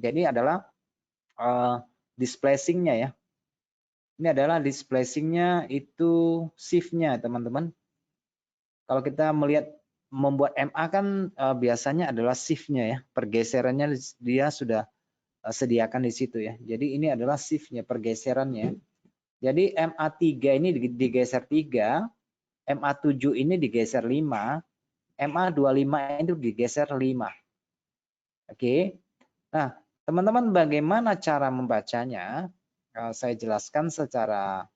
Jadi adalah displacing-nya ya. Ini adalah displacing-nya itu shift-nya, teman-teman. Kalau kita melihat membuat MA kan biasanya adalah shift-nya ya. Pergeserannya dia sudah sediakan di situ ya. Jadi ini adalah shift-nya, pergeserannya. Jadi MA3 ini digeser 3, MA7 ini digeser 5, MA25 itu digeser 5. Oke. Nah, teman-teman bagaimana cara membacanya? Saya jelaskan secara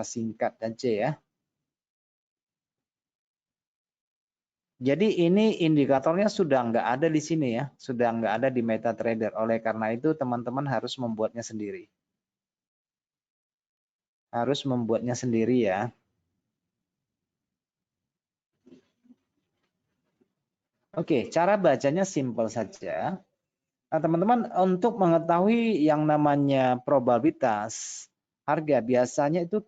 singkat aja ya. Jadi ini indikatornya sudah nggak ada di sini ya, sudah nggak ada di MetaTrader. Oleh karena itu teman-teman harus membuatnya sendiri. Harus membuatnya sendiri ya. Oke, cara bacanya simpel saja. Nah, teman-teman, untuk mengetahui yang namanya probabilitas harga, biasanya itu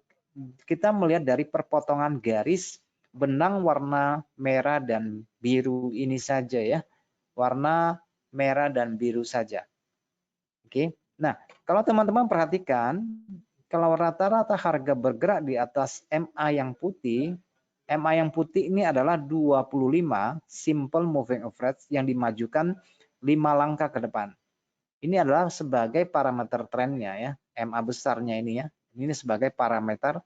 kita melihat dari perpotongan garis benang warna merah dan biru ini saja ya. Warna merah dan biru saja. Oke. Nah, kalau teman-teman perhatikan, kalau rata-rata harga bergerak di atas MA yang putih, MA yang putih ini adalah 25 simple moving average yang dimajukan 5 langkah ke depan. Ini adalah sebagai parameter trennya ya, MA besarnya ini ya. Ini sebagai parameter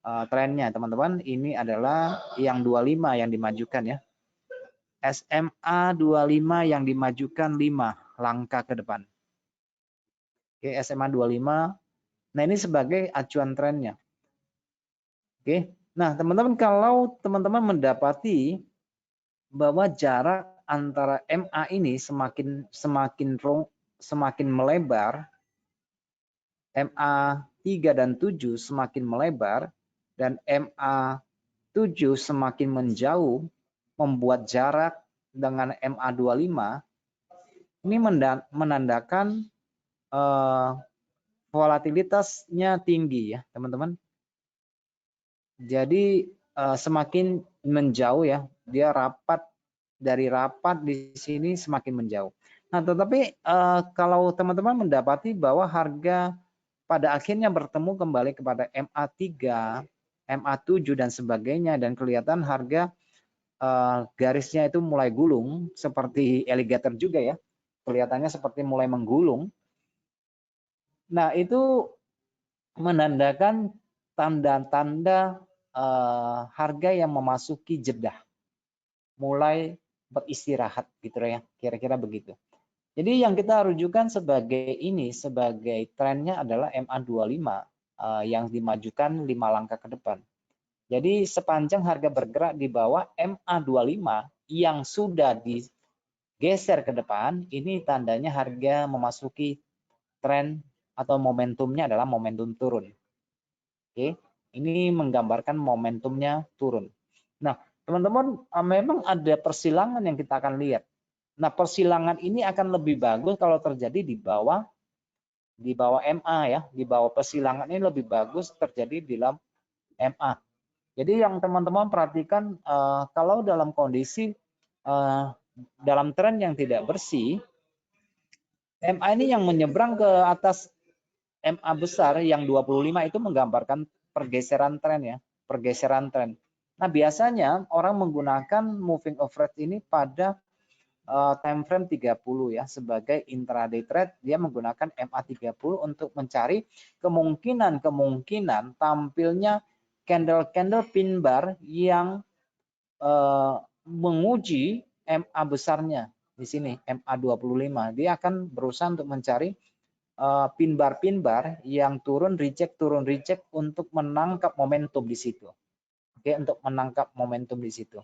trennya, teman-teman. Ini adalah yang 25 yang dimajukan ya. SMA 25 yang dimajukan 5 langkah ke depan. Oke, SMA 25. Nah, ini sebagai acuan trennya. Oke. Nah, teman-teman, kalau teman-teman mendapati bahwa jarak antara MA ini semakin melebar, MA 3 dan 7 semakin melebar dan MA 7 semakin menjauh, membuat jarak dengan MA 25, ini menandakan volatilitasnya tinggi ya, teman-teman. Jadi semakin menjauh ya, dia rapat, dari rapat di sini semakin menjauh. Nah, tetapi kalau teman-teman mendapati bahwa harga pada akhirnya bertemu kembali kepada MA3, MA7 dan sebagainya, dan kelihatan harga garisnya itu mulai gulung seperti alligator juga ya, kelihatannya seperti mulai menggulung. Nah, itu menandakan tanda-tanda harga yang memasuki jedah, mulai beristirahat gitu ya, kira-kira begitu. Jadi yang kita rujukan sebagai ini, sebagai trennya adalah MA25 yang dimajukan 5 langkah ke depan. Jadi sepanjang harga bergerak di bawah MA25 yang sudah digeser ke depan, ini tandanya harga memasuki tren atau momentumnya adalah momentum turun. Oke, ini menggambarkan momentumnya turun. Nah, teman-teman, memang ada persilangan yang kita akan lihat. Nah, persilangan ini akan lebih bagus kalau terjadi di bawah MA ya, di bawah persilangan ini lebih bagus terjadi di dalam MA. Jadi yang teman-teman perhatikan kalau dalam kondisi dalam tren yang tidak bersih, MA ini yang menyeberang ke atas MA besar yang 25 itu menggambarkan pergeseran tren ya, pergeseran tren. Nah, biasanya orang menggunakan moving average ini pada time frame 30 ya sebagai intraday trade, dia menggunakan MA30 untuk mencari kemungkinan tampilnya candle pin bar yang menguji MA besarnya di sini MA25. Dia akan berusaha untuk mencari pin bar yang turun reject untuk menangkap momentum di situ. Oke, untuk menangkap momentum di situ.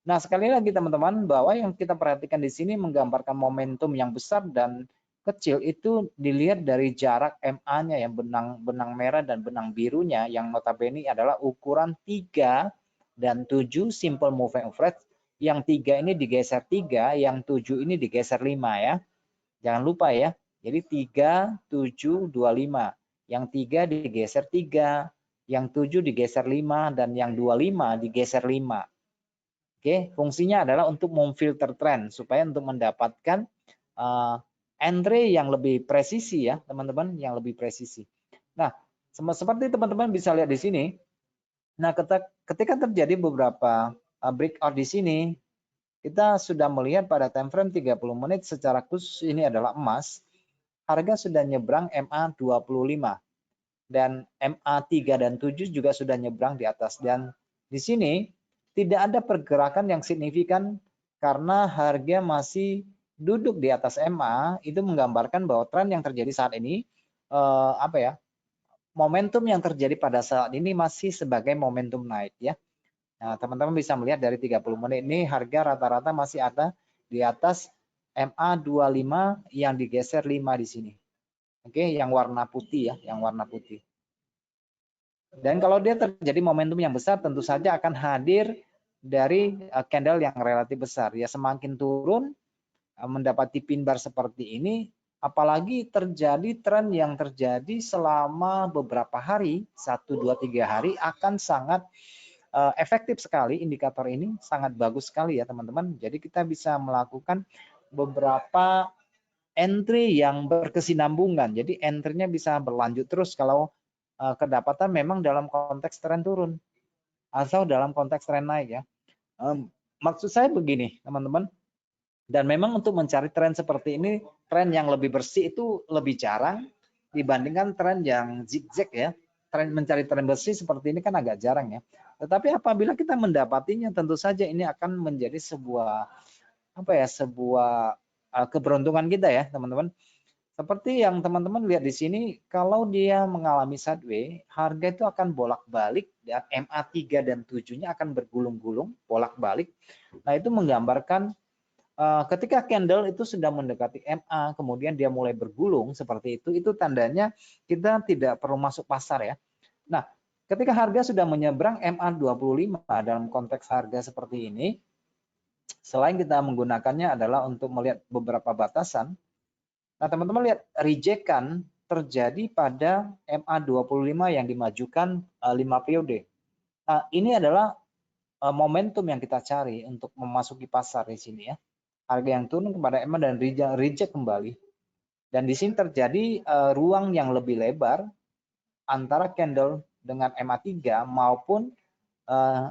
Nah, sekali lagi teman-teman, bahwa yang kita perhatikan di sini menggambarkan momentum yang besar dan kecil itu dilihat dari jarak MA-nya yang benang merah dan benang birunya yang notabene adalah ukuran 3 dan 7 simple moving average. Yang 3 ini digeser 3, yang 7 ini digeser 5 ya. Jangan lupa ya. Jadi 3, 7, 25. Yang 3 digeser 3, yang 7 digeser 5, dan yang 25 digeser 5. Oke, fungsinya adalah untuk memfilter tren, supaya untuk mendapatkan entry yang lebih presisi ya, teman-teman, yang lebih presisi. Nah, seperti teman-teman bisa lihat di sini, nah ketika terjadi beberapa breakout di sini, kita sudah melihat pada time frame 30 menit secara khusus ini adalah emas, harga sudah nyebrang MA25 dan MA3 dan 7 juga sudah nyebrang di atas, dan di sini tidak ada pergerakan yang signifikan karena harga masih duduk di atas MA. Itu menggambarkan bahwa tren yang terjadi saat ini momentum yang terjadi pada saat ini masih sebagai momentum naik ya. Nah, teman-teman bisa melihat dari 30 menit ini harga rata-rata masih ada di atas MA25 yang digeser 5 di sini. Oke, yang warna putih ya, yang warna putih. Dan kalau dia terjadi momentum yang besar, tentu saja akan hadir dari candle yang relatif besar. Ya, semakin turun mendapati pin bar seperti ini, apalagi terjadi tren yang terjadi selama beberapa hari, 1, 2, 3 hari, akan sangat efektif sekali indikator ini, sangat bagus sekali ya teman-teman. Jadi kita bisa melakukan beberapa entry yang berkesinambungan. Jadi entry-nya bisa berlanjut terus kalau kedapatan memang dalam konteks tren turun atau dalam konteks tren naik ya. Maksud saya begini teman-teman, dan memang untuk mencari tren seperti ini, tren yang lebih bersih itu lebih jarang dibandingkan tren yang zigzag ya. Mencari tren bersih seperti ini kan agak jarang ya. Tetapi apabila kita mendapatinya, tentu saja ini akan menjadi sebuah sebuah keberuntungan kita ya teman-teman. Seperti yang teman-teman lihat di sini, kalau dia mengalami sideways, harga itu akan bolak-balik dan MA3 dan 7-nya akan bergulung-gulung, bolak-balik. Nah, itu menggambarkan ketika candle itu sudah mendekati MA, kemudian dia mulai bergulung seperti itu tandanya kita tidak perlu masuk pasar ya. Nah, ketika harga sudah menyeberang MA25 dalam konteks harga seperti ini, selain kita menggunakannya adalah untuk melihat beberapa batasan, nah teman-teman lihat rejection terjadi pada MA25 yang dimajukan 5 periode. Nah, ini adalah momentum yang kita cari untuk memasuki pasar di sini ya. Harga yang turun kepada MA dan reject kembali. Dan di sini terjadi ruang yang lebih lebar antara candle dengan MA3 maupun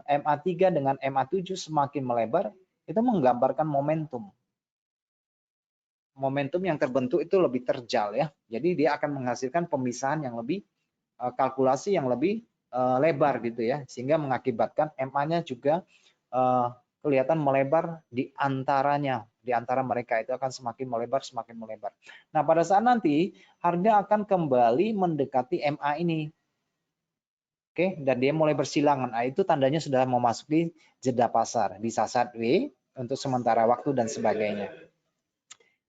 MA3 dengan MA7 semakin melebar, itu menggambarkan momentum. Momentum yang terbentuk itu lebih terjal ya. Jadi dia akan menghasilkan pemisahan yang lebih kalkulasi yang lebih lebar gitu ya, sehingga mengakibatkan MA-nya juga kelihatan melebar di antaranya, di antara mereka itu akan semakin melebar. Nah, pada saat nanti harga akan kembali mendekati MA ini. Oke, dan dia mulai bersilangan. Nah, itu tandanya sudah memasuki jeda pasar, bisa sideways untuk sementara waktu dan sebagainya.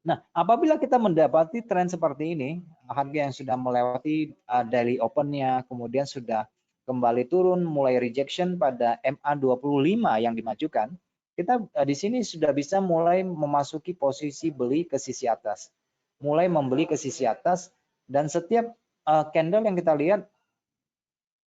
Nah, apabila kita mendapati tren seperti ini, harga yang sudah melewati daily open-nya, kemudian sudah kembali turun, mulai rejection pada MA25 yang dimajukan, kita di sini sudah bisa mulai memasuki posisi beli ke sisi atas. Mulai membeli ke sisi atas, dan setiap candle yang kita lihat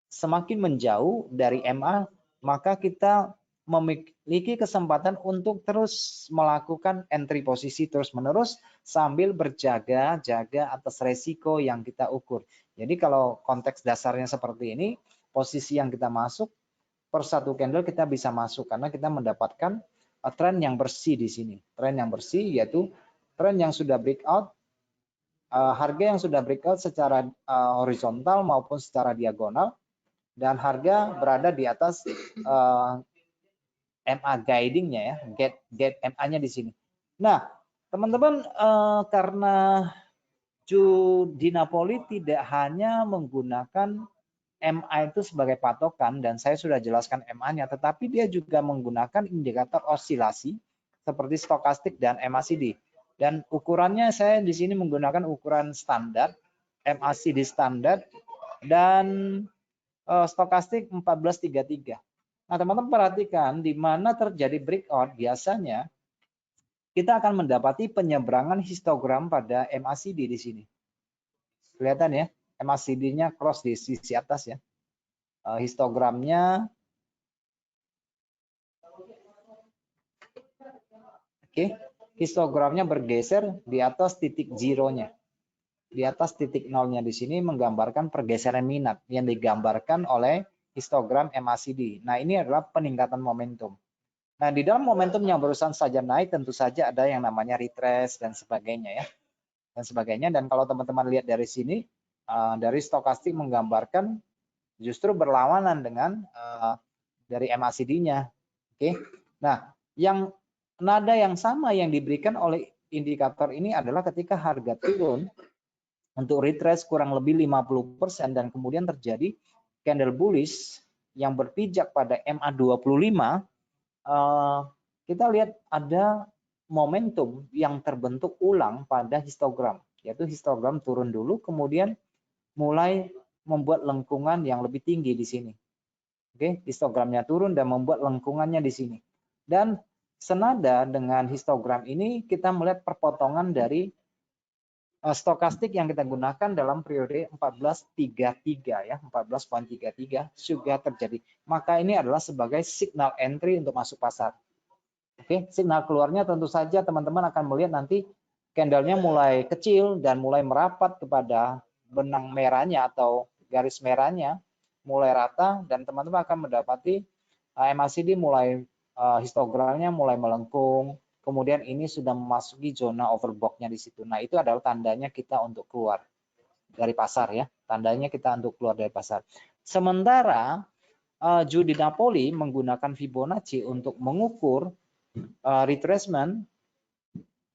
semakin menjauh dari MA, maka kita memiliki kesempatan untuk terus melakukan entry posisi terus-menerus sambil berjaga-jaga atas resiko yang kita ukur. Jadi kalau konteks dasarnya seperti ini, posisi yang kita masuk per satu candle kita bisa masuk karena kita mendapatkan tren yang bersih di sini. Tren yang bersih yaitu tren yang sudah breakout, harga yang sudah breakout secara horizontal maupun secara diagonal, dan harga berada di atas MA guiding-nya ya, gate MA-nya di sini. Nah, teman-teman, karena Di Napoli tidak hanya menggunakan MA itu sebagai patokan, dan saya sudah jelaskan MA-nya, tetapi dia juga menggunakan indikator osilasi seperti stokastik dan MACD. Dan ukurannya saya di sini menggunakan ukuran standar, MACD standar, dan stokastik 1433. Nah, teman-teman perhatikan di mana terjadi breakout, biasanya kita akan mendapati penyeberangan histogram pada MACD di sini. Kelihatan ya, MACD-nya cross di sisi atas ya. Histogramnya histogramnya bergeser di atas titik zero-nya. Di atas titik nolnya di sini menggambarkan pergeseran minat yang digambarkan oleh histogram MACD. Nah, ini adalah peningkatan momentum. Nah, di dalam momentum yang barusan saja naik, tentu saja ada yang namanya retrace dan sebagainya ya. Dan kalau teman-teman lihat dari sini, dari stokastik menggambarkan justru berlawanan dengan dari MACD-nya. Oke. Nah, nada yang sama yang diberikan oleh indikator ini adalah ketika harga turun untuk retrace kurang lebih 50% dan kemudian terjadi candle bullish yang berpijak pada MA25, kita lihat ada momentum yang terbentuk ulang pada histogram, yaitu histogram turun dulu kemudian mulai membuat lengkungan yang lebih tinggi di sini. Oke, histogramnya turun dan membuat lengkungannya di sini. Dan senada dengan histogram ini kita melihat perpotongan dari stokastik yang kita gunakan dalam periode 1433 ya, 14.33 juga terjadi. Maka ini adalah sebagai signal entry untuk masuk pasar. Oke, signal keluarnya tentu saja teman-teman akan melihat nanti candlenya mulai kecil dan mulai merapat kepada benang merahnya atau garis merahnya, mulai rata, dan teman-teman akan mendapati MACD mulai histogramnya mulai melengkung. Kemudian ini sudah memasuki zona overbought-nya di situ. Nah, itu adalah tandanya kita untuk keluar dari pasar ya. Tandanya kita untuk keluar dari pasar. Sementara Di Napoli menggunakan Fibonacci untuk mengukur retracement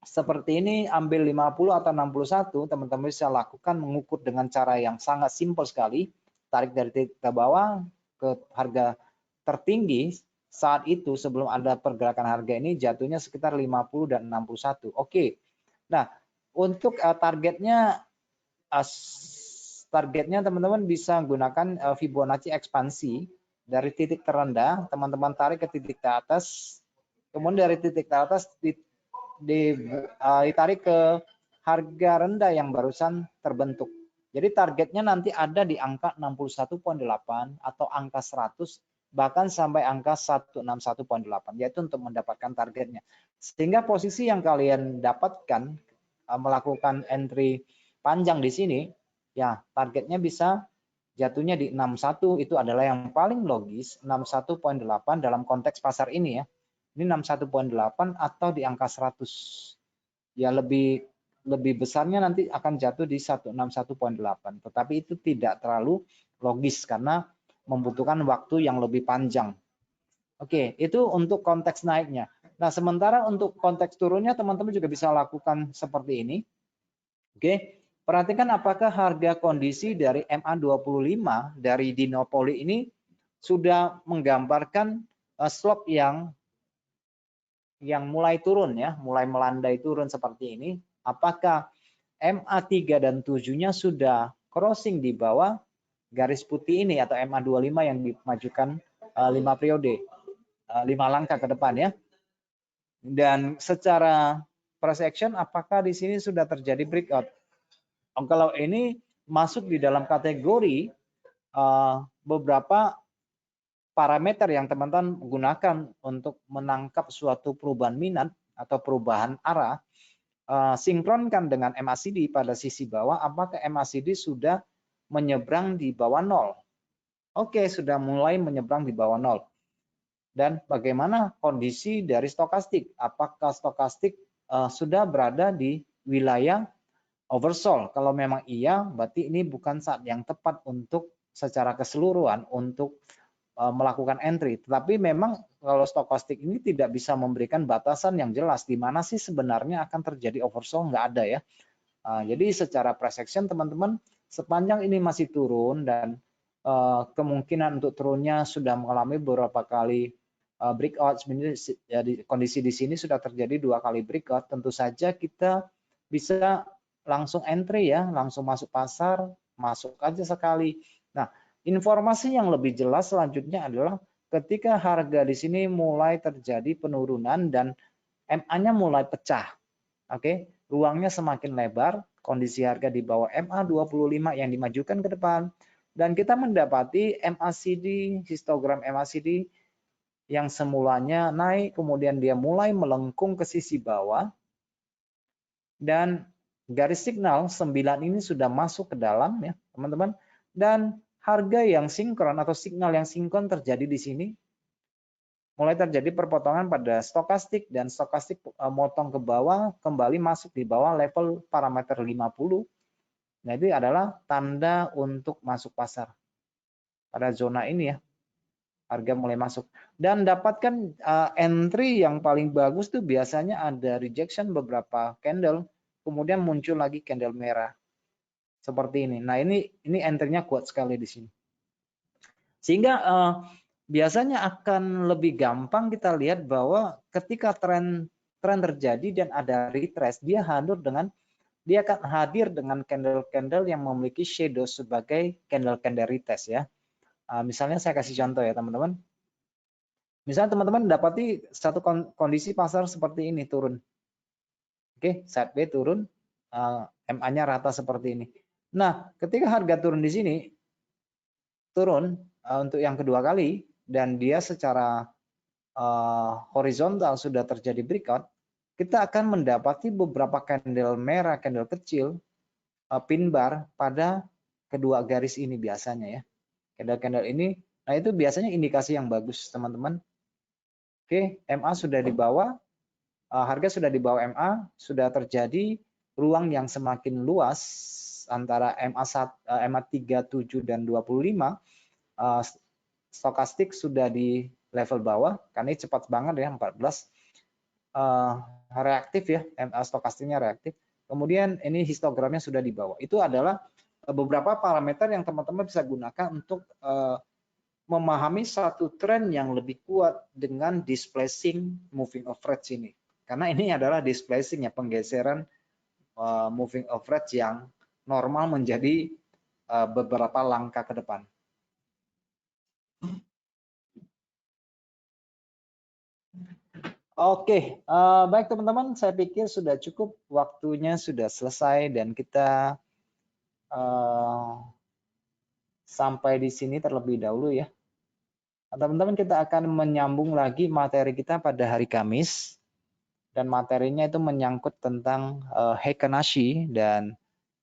seperti ini, ambil 50 atau 61, teman-teman bisa lakukan mengukur dengan cara yang sangat simpel sekali. Tarik dari titik bawah ke harga tertinggi saat itu sebelum ada pergerakan harga ini jatuhnya sekitar 50 dan 61. Oke. Nah, untuk targetnya teman-teman bisa gunakan Fibonacci ekspansi dari titik terendah, teman-teman tarik ke titik atas, kemudian dari titik atas ditarik ke harga rendah yang barusan terbentuk. Jadi targetnya nanti ada di angka 61.8 atau angka 100 bahkan sampai angka 161.8, yaitu untuk mendapatkan targetnya. Sehingga posisi yang kalian dapatkan melakukan entry panjang di sini, ya targetnya bisa jatuhnya di 61, itu adalah yang paling logis, 61.8 dalam konteks pasar ini ya. Ini 61.8 atau di angka 100. Ya lebih besarnya nanti akan jatuh di 161.8. Tetapi itu tidak terlalu logis karena membutuhkan waktu yang lebih panjang. Oke, itu untuk konteks naiknya. Nah, sementara untuk konteks turunnya teman-teman juga bisa lakukan seperti ini. Oke, perhatikan apakah harga kondisi dari MA25 dari Dinopoli ini sudah menggambarkan slope yang mulai turun ya, mulai melandai turun seperti ini. Apakah MA3 dan 7-nya sudah crossing di bawah garis putih ini atau MA25 yang dimajukan 5 periode, 5 langkah ke depan ya. Dan secara price action apakah di sini sudah terjadi breakout? Kalau ini masuk di dalam kategori beberapa parameter yang teman-teman gunakan untuk menangkap suatu perubahan minat atau perubahan arah, sinkronkan dengan MACD pada sisi bawah, apakah MACD sudah menyeberang di bawah 0? Oke, sudah mulai menyeberang di bawah 0. Dan bagaimana kondisi dari stokastik? Apakah stokastik sudah berada di wilayah oversold? Kalau memang iya, berarti ini bukan saat yang tepat untuk secara keseluruhan untuk melakukan entry. Tetapi memang kalau stokastik ini tidak bisa memberikan batasan yang jelas di mana sih sebenarnya akan terjadi oversold, nggak ada ya. Jadi secara price action teman-teman, sepanjang ini masih turun dan kemungkinan untuk turunnya sudah mengalami beberapa kali breakout, jadi kondisi di sini sudah terjadi 2 kali breakout, tentu saja kita bisa langsung entry ya, langsung masuk pasar, masuk aja sekali. Nah, informasi yang lebih jelas selanjutnya adalah ketika harga di sini mulai terjadi penurunan dan MA-nya mulai pecah. Oke, ruangnya semakin lebar, kondisi harga di bawah MA25 yang dimajukan ke depan, dan kita mendapati MACD, histogram MACD yang semulanya naik, kemudian dia mulai melengkung ke sisi bawah, dan garis signal 9 ini sudah masuk ke dalam ya teman-teman, dan harga yang sinkron atau signal yang sinkron terjadi di sini. Mulai terjadi perpotongan pada stokastik dan stokastik motong ke bawah, kembali masuk di bawah level parameter 50. Nah, itu adalah tanda untuk masuk pasar. Pada zona ini ya, harga mulai masuk. Dan dapatkan entry yang paling bagus tuh biasanya ada rejection beberapa candle, kemudian muncul lagi candle merah. Seperti ini. Nah, ini entry-nya kuat sekali di sini. Sehingga biasanya akan lebih gampang kita lihat bahwa ketika tren terjadi dan ada retrace, dia akan hadir dengan candle-candle yang memiliki shadow sebagai candle-candle retest ya. Misalnya saya kasih contoh ya teman-teman. Misalnya teman-teman dapati satu kondisi pasar seperti ini turun. Oke, sideways turun, MA-nya rata seperti ini. Nah, ketika harga turun di sini, turun untuk yang kedua kali, dan dia secara horizontal sudah terjadi breakout, kita akan mendapati beberapa candle merah, candle kecil, pin bar pada kedua garis ini biasanya ya. Candle-candle ini, nah itu biasanya indikasi yang bagus teman-teman. Oke, MA sudah di bawah, harga sudah di bawah MA, sudah terjadi ruang yang semakin luas antara MA3, 7, dan 25, stokastik sudah di level bawah, karena ini cepat banget ya, 14, reaktif ya, stokastiknya reaktif. Kemudian ini histogramnya sudah di bawah. Itu adalah beberapa parameter yang teman-teman bisa gunakan untuk memahami satu tren yang lebih kuat dengan displacing moving average ini. Karena ini adalah displacing ya, penggeseran moving average yang normal menjadi beberapa langkah ke depan. Oke, baik teman-teman, saya pikir sudah cukup, waktunya sudah selesai dan kita sampai di sini terlebih dahulu ya. Teman-teman, kita akan menyambung lagi materi kita pada hari Kamis, dan materinya itu menyangkut tentang Heiken-Ashi, dan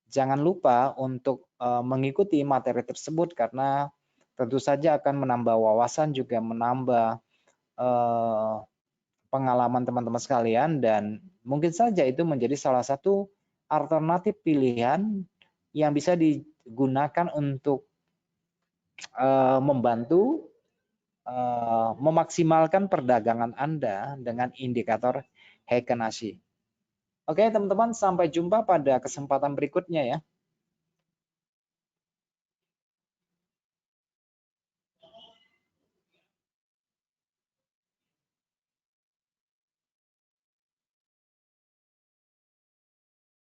jangan lupa untuk mengikuti materi tersebut karena tentu saja akan menambah wawasan, juga menambah pengalaman teman-teman sekalian, dan mungkin saja itu menjadi salah satu alternatif pilihan yang bisa digunakan untuk membantu memaksimalkan perdagangan Anda dengan indikator Heiken-Ashi. Oke teman-teman, sampai jumpa pada kesempatan berikutnya ya.